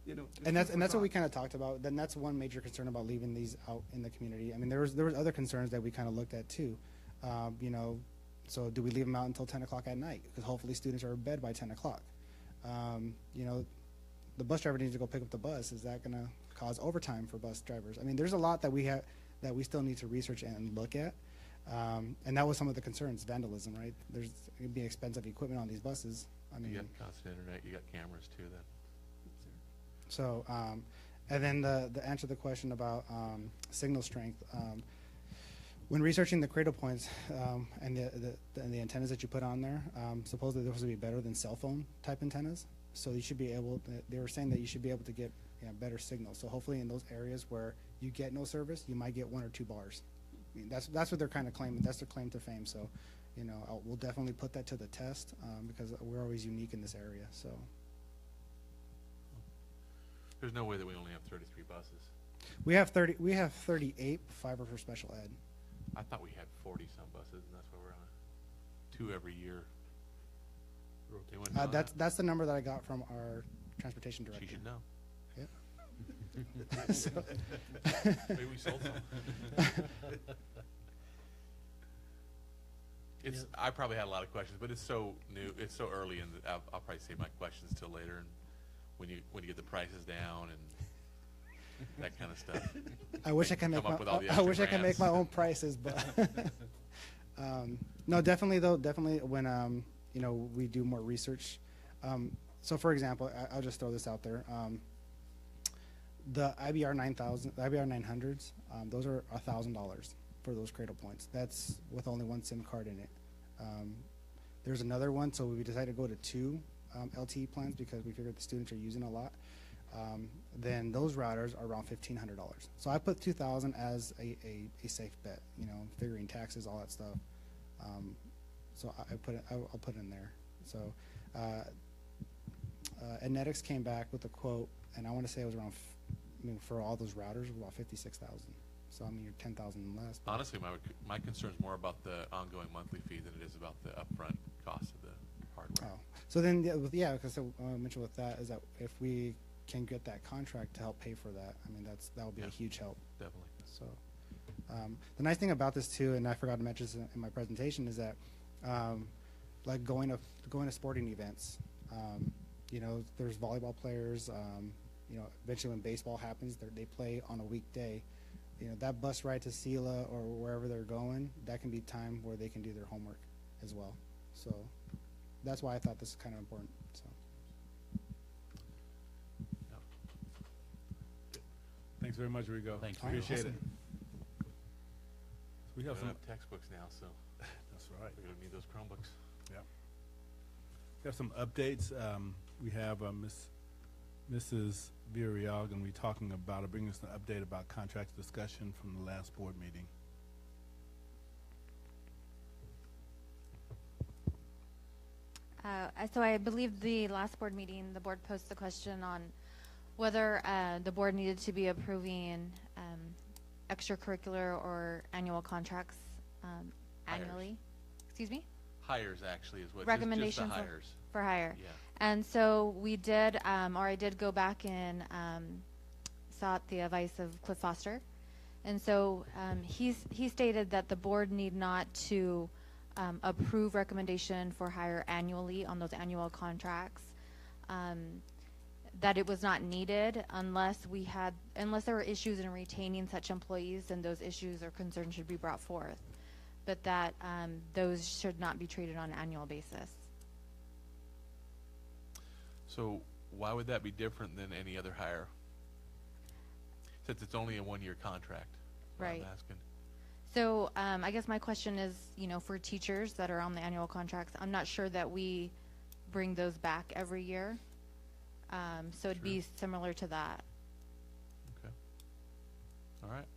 You know. And that's what we thought. kind of talked about. Then that's one major concern about leaving these out in the community. I mean, there was other concerns that we kind of looked at too. You know, so do we leave them out until 10 o'clock at night? Because hopefully students are in bed by 10 o'clock. You know, the bus driver needs to go pick up the bus. Is that going to cause overtime for bus drivers? I mean, there's a lot that we still need to research and look at. And that was some of the concerns, vandalism, right? There's going to be expensive equipment on these buses. I mean, You got constant internet, you got cameras too then. so, and then the answer to the question about signal strength, when researching the cradle points and the antennas that you put on there, supposedly those would be better than cell phone type antennas. So you should be able. They were saying that you should be able to get better signal. So hopefully in those areas where you get no service, you might get 1 or 2 bars. I mean, that's what they're kind of claiming. That's their claim to fame. So, you know, we'll definitely put that to the test because we're always unique in this area. So. There's no way that we only have 33 buses. We have 38. 5 are for special ed. I thought we had 40-some buses, and that's why we're on 2 every year. Anyone know that? That's the number that I got from our transportation director. She should know. Yep. So- Maybe we sold some. I probably had a lot of questions, but it's so new, it's so early, and I'll probably save my questions till later, and when you get the prices down and that kind of stuff. I wish I could make Come up with all the I extra wish I could make my grants. own prices, but no, definitely when you know, we do more research. So for example, I'll just throw this out there. The IBR 9000, the IBR 900s, those are $1,000 for those cradle points. That's with only 1 SIM card in it. There's another one, so we decided to go to 2 LTE plans because we figured the students are using a lot. Then those routers are around $1,500. So I put 2,000 as a safe bet, you know, figuring taxes, all that stuff. So I'll put it in there. So Ednetics came back with a quote, and I want to say it was around, for all those routers, about $56,000. So I mean, you're 10,000 less. but- Honestly, my concern is more about the ongoing monthly fee than it is about the upfront cost of the hardware. Oh, so then yeah, because I mentioned with that is that if we can get that contract to help pay for that, I mean that will be a Yeah. huge help. Definitely. So the nice thing about this too, and I forgot to mention this in my presentation, is that like going to sporting events, you know, there's volleyball players. You know, eventually when baseball happens, they play on a weekday. You know, that bus ride to Sela or wherever they're going, that can be time where they can do their homework as well. So that's why I thought this is kind of important. So. Thanks very much, Rigo. Thank you. Appreciate it. Awesome. We We have don't some, have textbooks now, so that's right. we're going to need those Chromebooks. We have some updates. We have Mrs. Villarreal going to be talking about, or bringing us an update about contract discussion from the last board meeting. So I believe the last board meeting, the board posed the question on whether the board needed to be approving extracurricular or annual contracts Hires. annually. Excuse me? Hires actually is what, just Recommendation the for- hires. For hire. Yeah. And so we did, or I did go back and sought the advice of Cliff Foster. And so he stated that the board need not to approve recommendation for hire annually on those annual contracts. That it was not needed unless there were issues in retaining such employees, and those issues or concerns should be brought forth. But that those should not be treated on an annual basis. So why would that be different than any other hire? Since it's only a one-year contract. is what Right. I'm asking. So I guess my question is, for teachers that are on the annual contracts, I'm not sure that we bring those back every year. So it'd be similar to that. Okay. All right.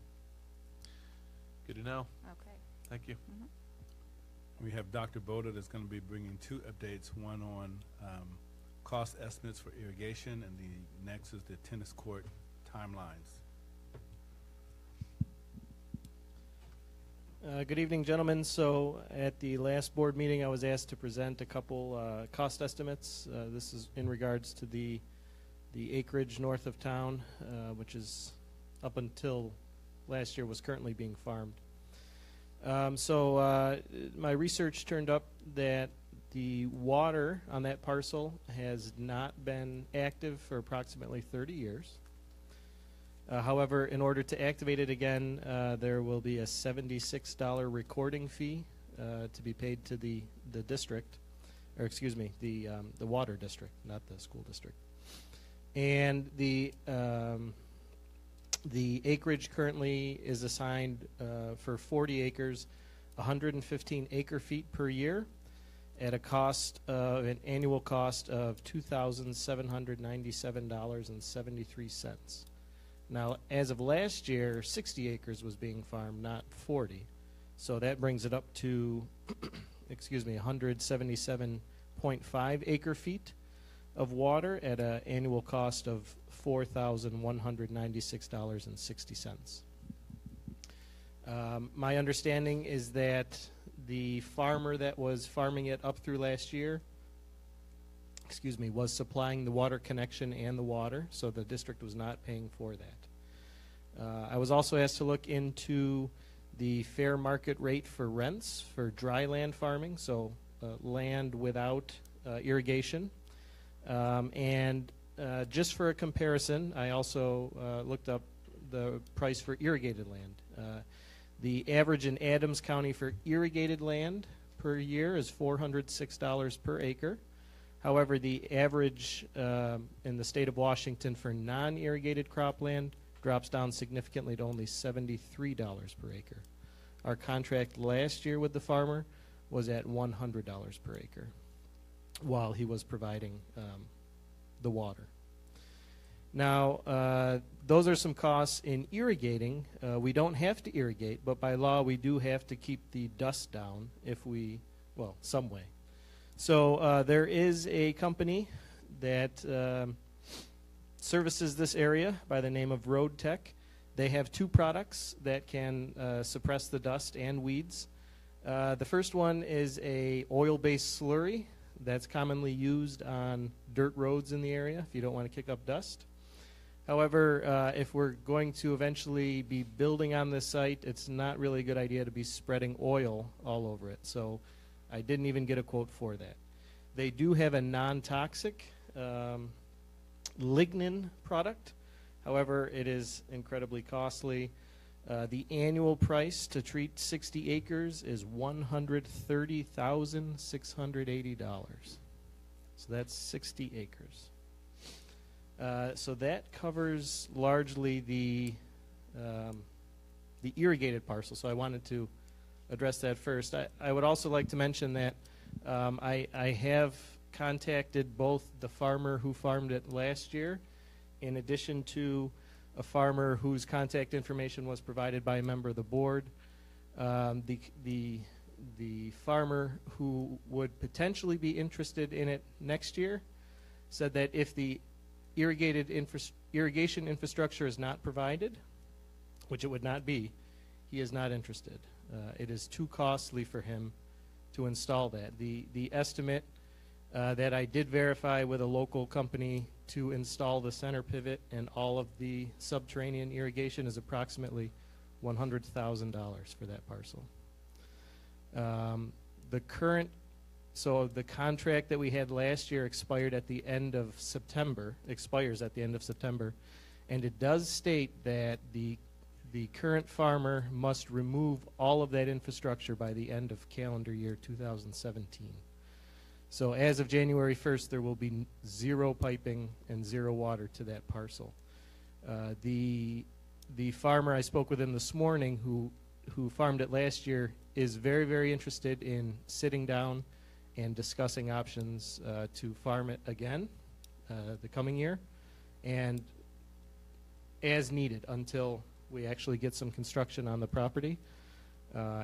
Good to know. Okay. Thank you. We have Dr. Boda that's going to be bringing two updates, one on cost estimates for irrigation, and the next is the tennis court timelines. Good evening, gentlemen. So at the last board meeting, I was asked to present a couple cost estimates. This is in regards to the acreage north of town, which is up until last year was currently being farmed. So my research turned up that the water on that parcel has not been active for approximately 30 years. However, in order to activate it again, there will be a $76 recording fee to be paid to the district, or excuse me, the water district, not the school district. And the acreage currently is assigned for 40 acres, 115 acre feet per year, at a cost of an annual cost of $2,797.73. Now, as of last year, 60 acres was being farmed, not 40. So that brings it up to, excuse me, 177.5 acre feet of water at an annual cost of $4,196.60. My understanding is that the farmer that was farming it up through last year, excuse me, was supplying the water connection and the water, so the district was not paying for that. I was also asked to look into the fair market rate for rents for dry land farming, so land without irrigation. And just for a comparison, I also looked up the price for irrigated land. The average in Adams County for irrigated land per year is $406 per acre. However, the average in the state of Washington for non-irrigated cropland drops down significantly to only $73 per acre. Our contract last year with the farmer was at $100 per acre while he was providing the water. Now, those are some costs in irrigating. We don't have to irrigate, but by law we do have to keep the dust down if we, well, some way. So there is a company that services this area by the name of Road Tech. They have two products that can suppress the dust and weeds. The first one is a oil-based slurry that's commonly used on dirt roads in the area if you don't want to kick up dust. However, if we're going to eventually be building on this site, it's not really a good idea to be spreading oil all over it. So I didn't even get a quote for that. They do have a non-toxic lignin product. However, it is incredibly costly. The annual price to treat 60 acres is $130,680. So that's 60 acres. So that covers largely the irrigated parcel. So I wanted to address that first. I would also like to mention that I have contacted both the farmer who farmed it last year, in addition to a farmer whose contact information was provided by a member of the board. The farmer who would potentially be interested in it next year said that if the irrigation infrastructure is not provided, which it would not be, he is not interested. It is too costly for him to install that. The estimate that I did verify with a local company to install the center pivot and all of the subterranean irrigation is approximately $100,000 for that parcel. So the contract that we had last year expires at the end of September, and it does state that the current farmer must remove all of that infrastructure by the end of calendar year 2017. So as of January 1st, there will be zero piping and zero water to that parcel. The farmer I spoke with him this morning who farmed it last year is very, very interested in sitting down and discussing options to farm it again the coming year and as needed until we actually get some construction on the property.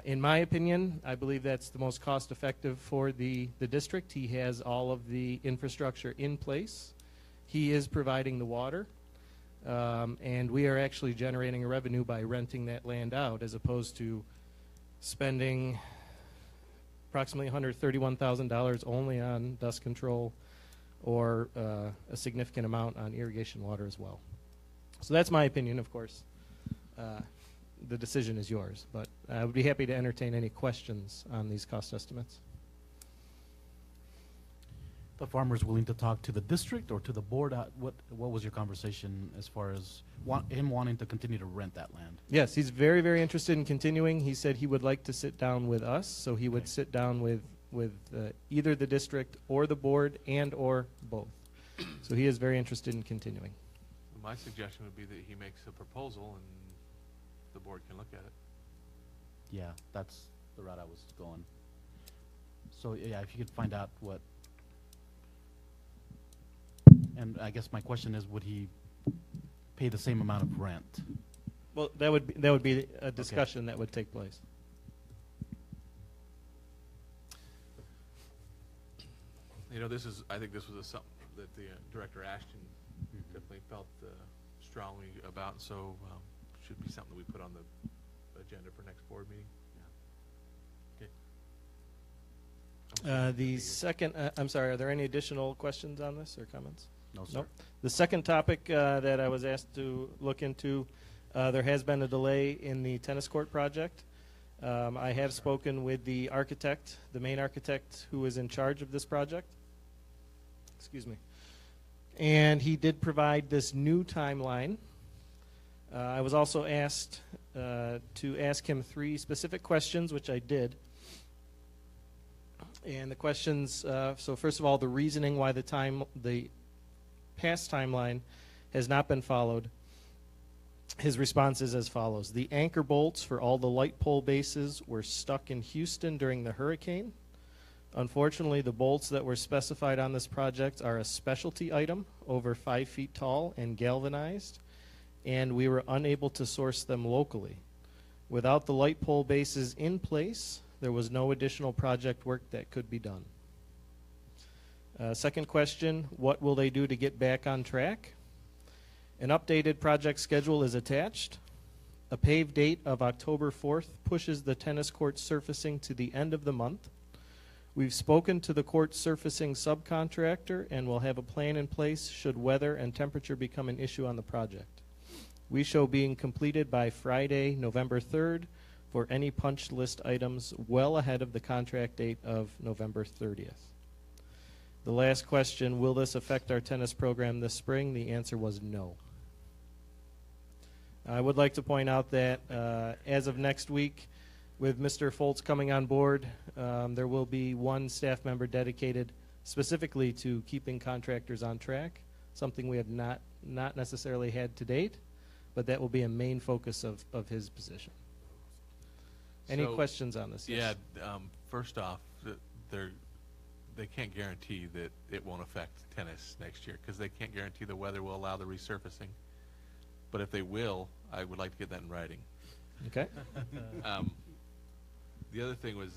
In my opinion, I believe that's the most cost-effective for the district. He has all of the infrastructure in place. He is providing the water, and we are actually generating a revenue by renting that land out as opposed to spending approximately $131,000 only on dust control or a significant amount on irrigation water as well. So that's my opinion, of course. The decision is yours, but I would be happy to entertain any questions on these cost estimates. The farmer's willing to talk to the district or to the board? What was your conversation as far as him wanting to continue to rent that land? Yes, he's very, very interested in continuing. He said he would like to sit down with us, so he would sit down with either the district or the board and or both. So he is very interested in continuing. My suggestion would be that he makes a proposal and the board can look at it. Yeah, that's the route I was going. So yeah, if you could find out what, and I guess my question is, would he pay the same amount of rent? Well, that would be a discussion that would take place. You know, I think this was something that the Director Ashton definitely felt strongly about, so should be something we put on the agenda for next board meeting. Okay. The second, I'm sorry, are there any additional questions on this or comments? No, sir. Nope. The second topic that I was asked to look into, there has been a delay in the tennis court project. I have spoken with the architect, the main architect who is in charge of this project. Excuse me. And he did provide this new timeline. I was also asked to ask him 3 specific questions, which I did. And the questions, so first of all, the reasoning why the past timeline has not been followed. His response is as follows. The anchor bolts for all the light pole bases were stuck in Houston during the hurricane. Unfortunately, the bolts that were specified on this project are a specialty item, over 5 feet tall and galvanized, and we were unable to source them locally. Without the light pole bases in place, there was no additional project work that could be done. Second question, what will they do to get back on track? An updated project schedule is attached. A paved date of October 4th pushes the tennis court surfacing to the end of the month. We've spoken to the court surfacing subcontractor and will have a plan in place should weather and temperature become an issue on the project. We show being completed by Friday, November 3rd for any punch list items well ahead of the contract date of November 30th. The last question, will this affect our tennis program this spring? The answer was no. I would like to point out that as of next week, with Mr. Foltz coming on board, there will be 1 staff member dedicated specifically to keeping contractors on track, something we have not necessarily had to date, but that will be a main focus of his position. Any questions on this? Yeah, first off, they can't guarantee that it won't affect tennis next year because they can't guarantee the weather will allow the resurfacing. But if they will, I would like to get that in writing. Okay. The other thing was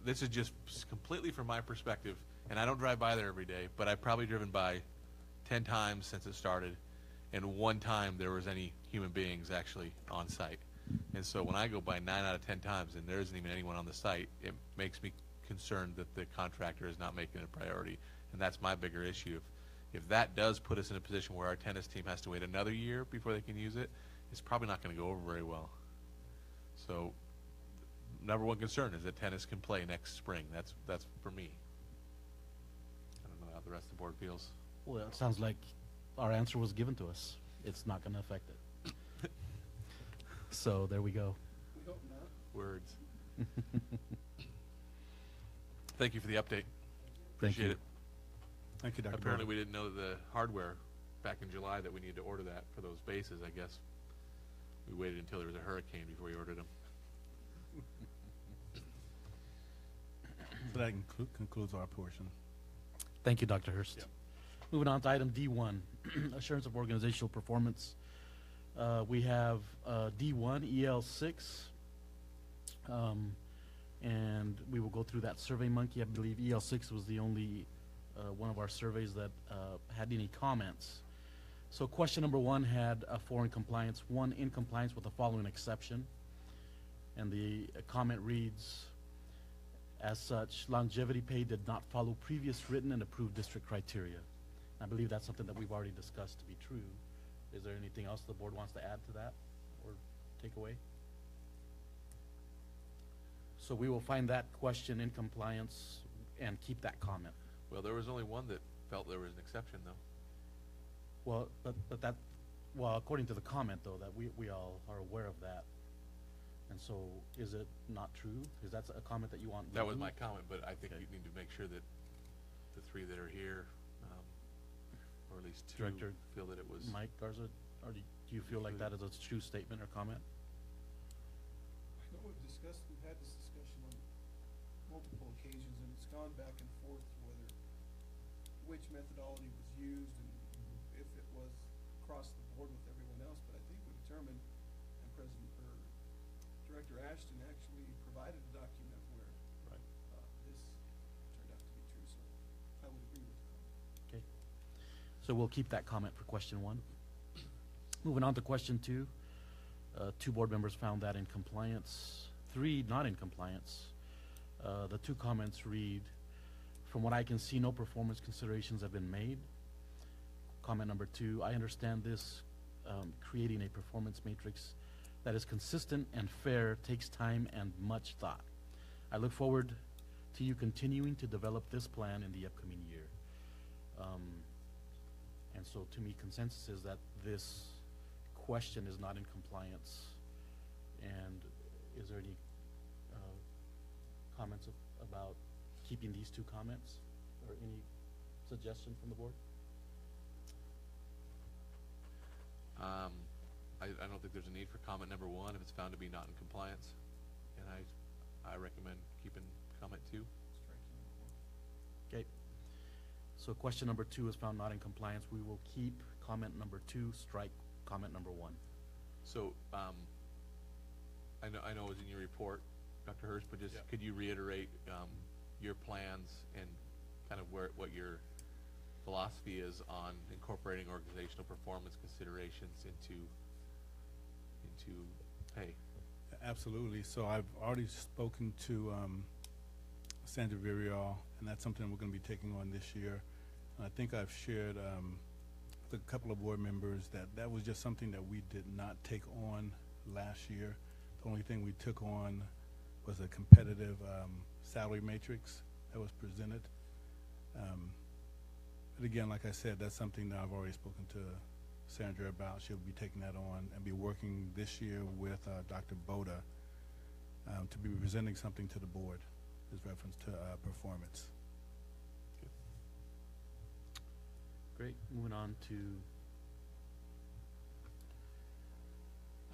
this is just completely from my perspective, and I don't drive by there every day, but I've probably driven by 10 times since it started, and 1 time there was any human beings actually on site. And so when I go by 9 out of 10 times and there isn't even anyone on the site, it makes me concerned that the contractor is not making it a priority. And that's my bigger issue. If that does put us in a position where our tennis team has to wait another year before they can use it, it's probably not going to go over very well. So number one concern is that tennis can play next spring. That's for me. I don't know how the rest of the board feels. Well, it sounds like our answer was given to us. It's not going to affect it. So there we go. We hope not. Words. Thank you for the update. Thank Appreciate you. it. Thank you, Dr. Apparently, Bowden. we didn't know the hardware back in July that we needed to order that for those bases. I guess we waited until there was a hurricane before we ordered them. So that concludes our portion. Thank you, Dr. Hurst. Yep. Moving on to item D1, assurance of organizational performance. We have D1, EL6, and we will go through that Survey Monkey. I believe EL6 was the only one of our surveys that had any comments. So question number 1 had 4 in compliance, 1 in compliance with the following exception. And the comment reads, as such, longevity pay did not follow previous written and approved district criteria. I believe that's something that we've already discussed to be true. Is there anything else the board wants to add to that or take away? So we will find that question in compliance and keep that comment. Well, there was only one that felt there was an exception, though. Well, but that, well, according to the comment though, that we all are aware of that. And so is it not true? Is that a comment that you want? That was removed? my comment, but I think Okay. you need to make sure that the 3 that are here, or at least 2, Director feel that it was. Mike Garza, or do you feel like that is a true statement or comment? I know we've had this discussion on multiple occasions, and it's gone back and forth which methodology was used and if it was across the board with everyone else. But I think we determined, and Director Ashton actually provided a document where this turned out to be true. So I would agree with that. Okay. So we'll keep that comment for question 1. Moving on to question 2. 2 board members found that in compliance, 3 not in compliance. The 2 comments read, from what I can see, no performance considerations have been made. Comment number 2, I understand this creating a performance matrix that is consistent and fair takes time and much thought. I look forward to you continuing to develop this plan in the upcoming year. And so to me, consensus is that this question is not in compliance. And is there any comments about keeping these 2 comments or any suggestion from the board? I don't think there's a need for comment number 1 if it's found to be not in compliance. And I recommend keeping comment 2. Okay. So question number 2 is found not in compliance. We will keep comment number 2, strike comment number 1. So, I know it was in your report, Dr. Hurst, but just could you reiterate your plans and kind of what your philosophy is on incorporating organizational performance considerations into pay? Absolutely. So I've already spoken to Sandra Villarreal, and that's something we're going to be taking on this year. I think I've shared with a couple of board members that was just something that we did not take on last year. The only thing we took on was a competitive salary matrix that was presented. But again, like I said, that's something that I've already spoken to Sandra about. She'll be taking that on and be working this year with Dr. Boda to be presenting something to the board as reference to performance. Great. Moving on to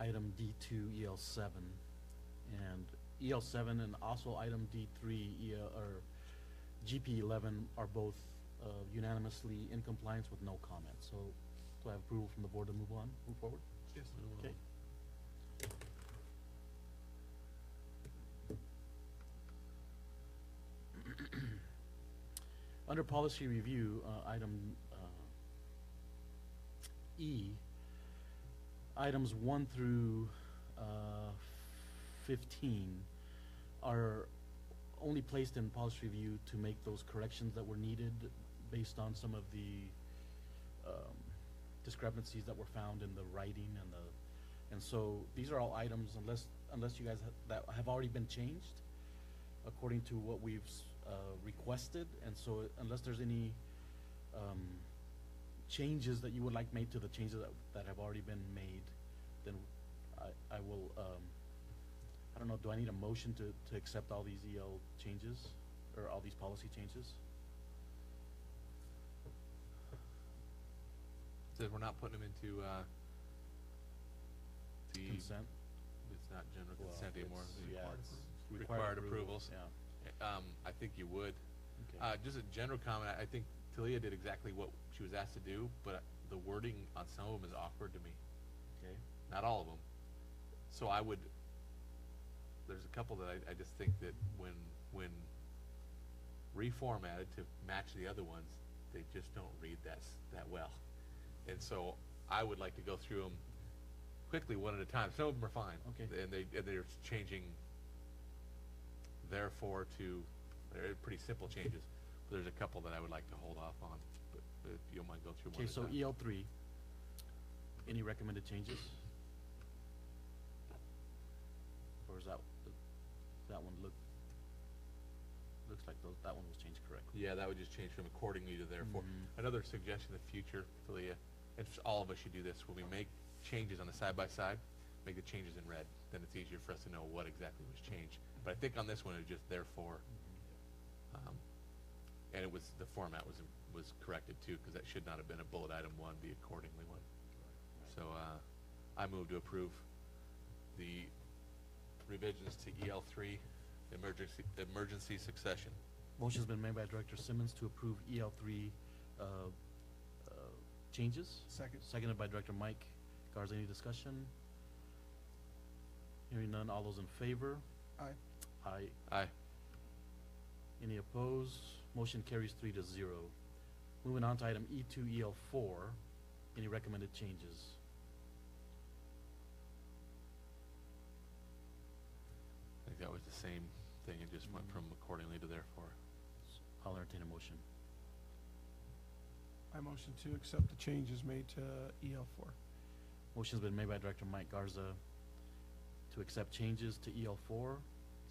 item D2 EL7 and EL7 and also item D3 or GP11 are both unanimously in compliance with no comment. So do I have approval from the board to move forward? Yes. Okay. Under policy review, item E, items 1 through 15 are only placed in policy review to make those corrections that were needed based on some of the discrepancies that were found in the writing and so these are all items unless you guys that have already been changed according to what we've requested, and so unless there's any changes that you would like made to the changes that have already been made, then I will I don't know, do I need a motion to accept all these EL changes or all these policy changes? Said we're not putting them into the Consent? It's not general Well, consent anymore. it's- The yeah, required it's required approvals, approvals. Yeah. I think you would. Okay. Just a general comment, I think Talia did exactly what she was asked to do, but the wording on some of them is awkward to me. Okay. Not all of them. So I would, there's a couple that I just think that when reformatted to match the other ones, they just don't read that well. And so I would like to go through them quickly one at a time. Some of them are fine. Okay. And they're changing therefore to, they're pretty simple changes. But there's a couple that I would like to hold off on, but if you don't mind go through one Okay, at a so time. EL3, any recommended changes? Or is that one looks like that one was changed correctly? Yeah, that would just change from accordingly to therefore. Mhm. Another suggestion in the future, Talia, and all of us should do this, when we make changes on the side-by-side, make the changes in red. Then it's easier for us to know what exactly was changed. But I think on this one, it was just therefore. And it was, the format was corrected too, because that should not have been a bullet item one, the accordingly one. So, I move to approve the revisions to EL3, emergency succession. Motion's been made by Director Simmons to approve EL3 changes. Second. Seconded by Director Mike Garza. Any discussion? Hearing none, all those in favor? Aye. Aye. Aye. Any opposed? Motion carries 3-0. Moving on to item E2, EL4. Any recommended changes? I think that was the same thing, it just went from accordingly to therefore. I'll entertain a motion. I motion to accept the changes made to EL4. Motion's been made by Director Mike Garza to accept changes to EL4.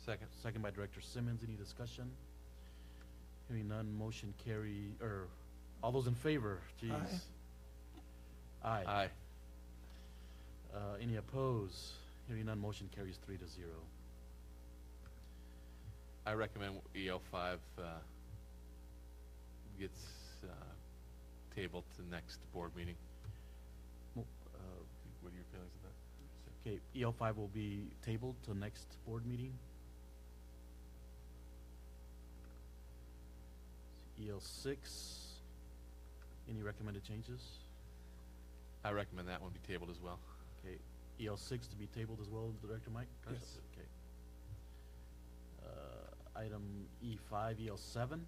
Second. Second by Director Simmons. Any discussion? Hearing none, motion carry, all those in favor, jeez. Aye. Aye. Any opposed? Hearing none, motion carries 3-0. I recommend EL5 gets tabled to next board meeting. Mo- What are your feelings on that? Okay, EL5 will be tabled till next board meeting. EL6, any recommended changes? I recommend that one be tabled as well. Okay, EL6 to be tabled as well, Director Mike? Yes. Okay. Item E5, EL7.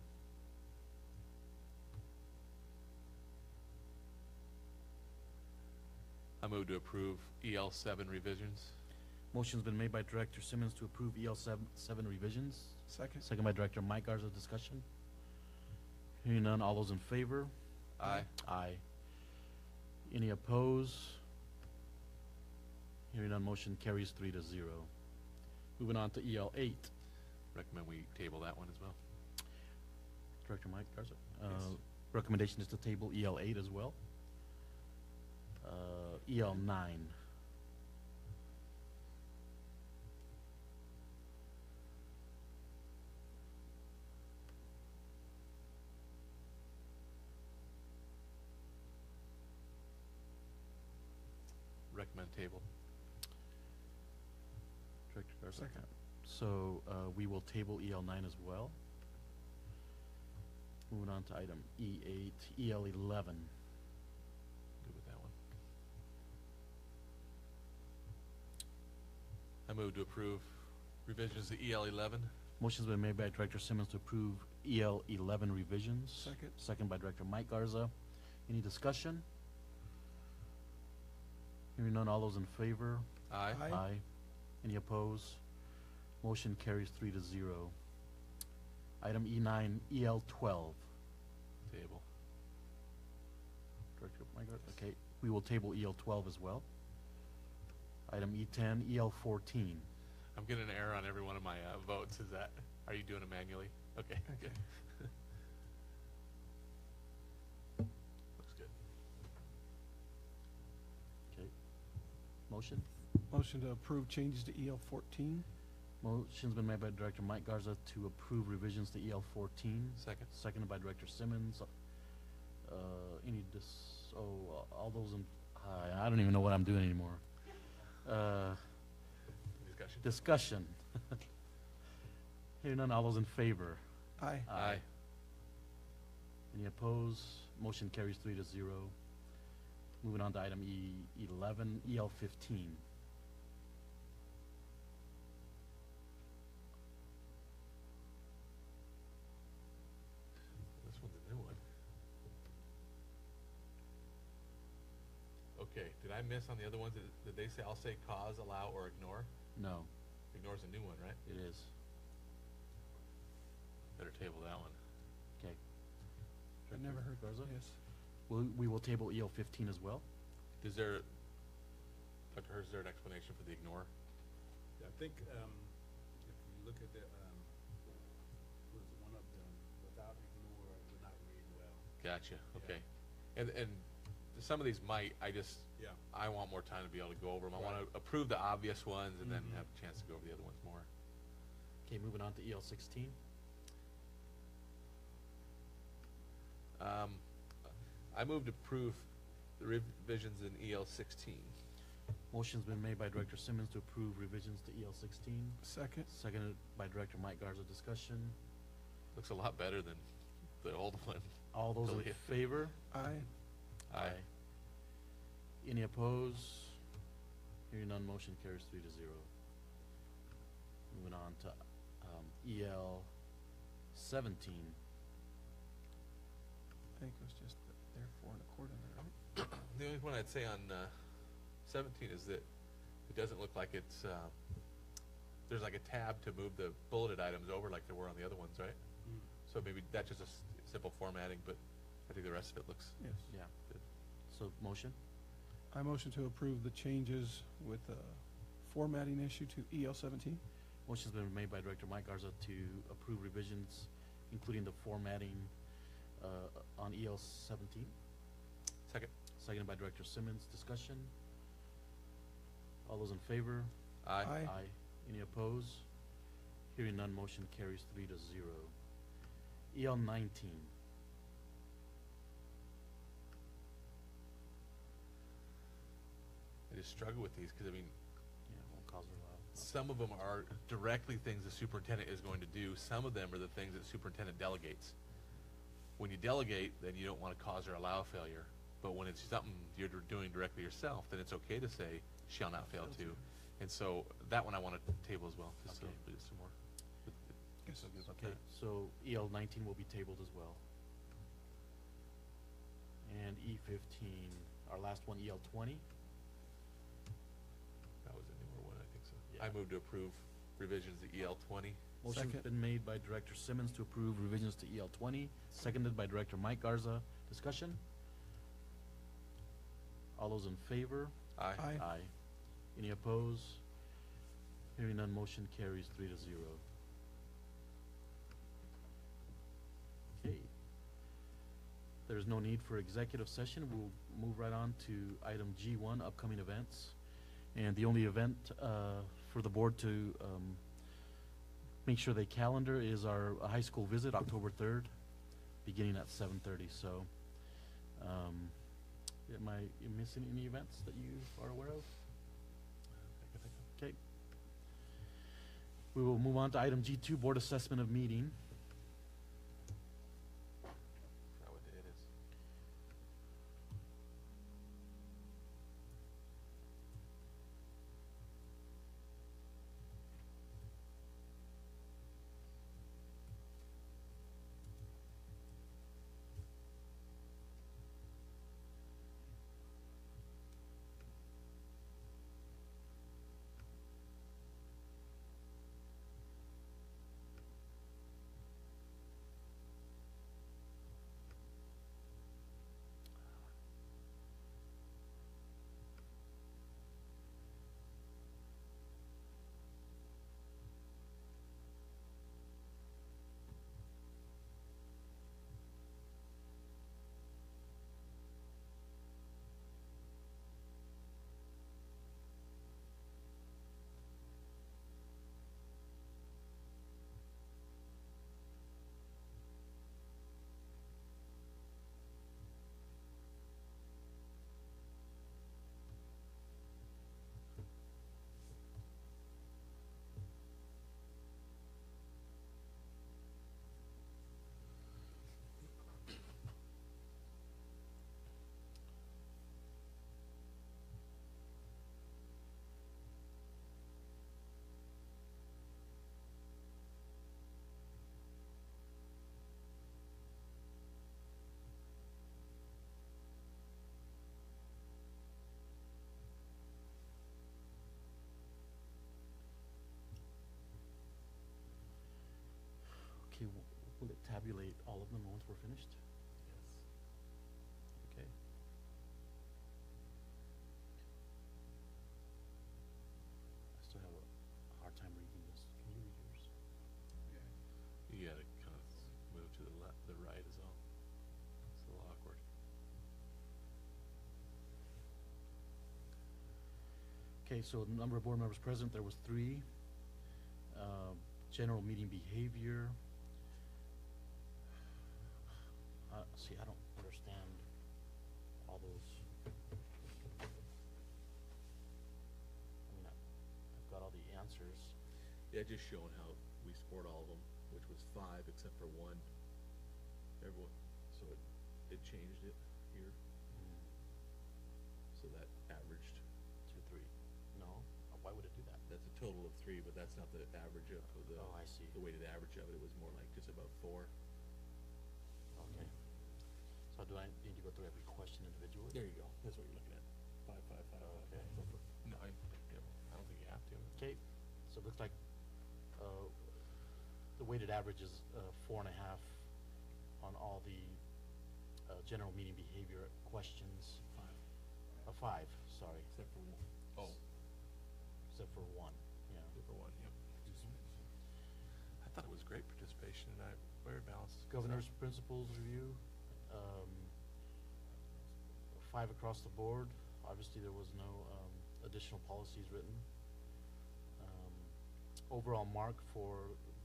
I move to approve EL7 revisions. Motion's been made by Director Simmons to approve EL7 revisions. Second. Second by Director Mike Garza. Discussion. Hearing none, all those in favor? Aye. Aye. Any opposed? Hearing none, motion carries 3-0. Moving on to EL8. Recommend we table that one as well. Director Mike Garza. Yes. Recommendation is to table EL8 as well. EL9. Recommend table. Director Garza. Second. So we will table EL9 as well. Moving on to item E8, EL11. Good with that one. I move to approve revisions to EL11. Motion's been made by Director Simmons to approve EL11 revisions. Second. Second by Director Mike Garza. Any discussion? Hearing none, all those in favor? Aye. Aye. Any opposed? Motion carries 3-0. Item E9, EL12. Table. Director Mygaard, okay, we will table EL12 as well. Item E10, EL14. I'm getting an error on every one of my votes. Is that, are you doing it manually? Okay, good. Looks good. Okay. Motion? Motion to approve changes to EL 14. Motion's been made by Director Mike Garza to approve revisions to EL14. Second. Seconded by Director Simmons. All those in, I don't even know what I'm doing anymore. Discussion. Discussion. Hearing none, all those in favor? Aye. Aye. Any opposed? Motion carries 3-0. Moving on to item E11, EL15. This one's a new one. Okay, did I miss on the other ones? Did they say, I'll say cause, allow, or ignore? No, Ignore's a new one, right? it is. Better table that one. Okay. I never heard Garza? Yes. We will table EL15 as well. Is there, Dr. Hurst, is there an explanation for the ignore? I think, if you look at the, was one of them, without ignore, would not read well. Gotcha, Yeah. okay. And some of these might, Yeah. I want more time to be able to go over them. I want Right. to approve the obvious ones and then Mhm. have a chance to go over the other ones more. Okay, moving on to EL16. I move to approve the revisions in EL 16. Motion's been made by Director Simmons to approve revisions to EL16. Second. Seconded by Director Mike Garza. Discussion. Looks a lot better than the old one. All those in Really? favor? Aye. Aye. Any opposed? Hearing none, motion carries 3-0. Moving on to EL17. I think it was just therefore and accordingly, right? The only one I'd say on 17 is that it doesn't look like it's, there's like a tab to move the bulleted items over like there were on the other ones, right? So maybe that's just a simple formatting, but I think the rest of it looks Yes. Yeah. good. So motion? I motion to approve the changes with the formatting issue to EL 17. Motion's been made by Director Mike Garza to approve revisions, including the formatting on EL17. Second. Seconded by Director Simmons. Discussion? All those in favor? Aye. Aye. Any opposed? Hearing none, motion carries 3-0. EL19. I just struggle with these because, I mean, Yeah, won't cause her loud. some of them are directly things the superintendent is going to do. Some of them are the things that the superintendent delegates. When you delegate, then you don't want to cause or allow failure. But when it's something you're doing directly yourself, then it's okay to say, shall not fail to. And so that one I want to table as well, just so Okay. we get some more. Yes. So good about Okay, that. so EL19 will be tabled as well. And E15, our last one, EL20. That was a newer one, I think so. Yeah. I move to approve revisions to EL 20. Motion's Second. been made by Director Simmons to approve revisions to EL20, seconded by Director Mike Garza. Discussion? All those in favor? Aye. Aye. Aye. Any opposed? Hearing none, motion carries 3-0. Okay. There's no need for executive session. We'll move right on to item G1, upcoming events. And the only event for the board to make sure they calendar is our high school visit, October 3rd, beginning at 7:30. So, am I missing any events that you are aware of? Okay. We will move on to item G2, board assessment of meeting. Forgot what day it is. tabulate all of them once we're finished? Okay. I still have a hard time reading this. Can you read yours? You gotta kind of move to the left, the right is all. It's a little awkward. Okay, so the number of board members present, there was 3. General meeting behavior. See, I don't understand all those. I mean, I've got all the answers. Yeah, just showing how we scored all of them, which was 5 except for 1. Everyone, so it changed it here. So that averaged. 2, 3. No, why would it do that? That's a total of 3, but that's not the average of the. Oh, I see. The weighted average of it. It was more like just about 4. Okay. So do I need to go through every question individually? There you go. That's what you're looking at. 5, 5, 5, 5. Okay. No, I don't think you have to. Okay, so it looks like the weighted average is 4.5 on all the general meeting behavior questions. 5, sorry. Except for 1. Oh. Except for 1, yeah. Except for 1, yep. I thought it was great participation tonight. Very balanced. Governor's principles review, 5 across the board. Obviously, there was no additional policies written. Overall mark for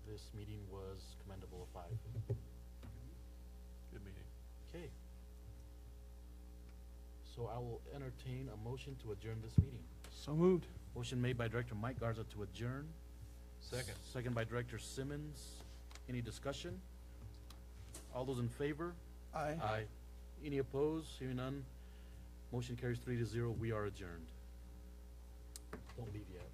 this meeting was commendable of 5. Good meeting. Okay. So I will entertain a motion to adjourn this meeting. So moved. Motion made by Director Mike Garza to adjourn. Second. Second by Director Simmons. Any discussion? All those in favor? Aye. Aye. Any opposed? Hearing none. Motion carries 3-0. We are adjourned. Don't leave yet.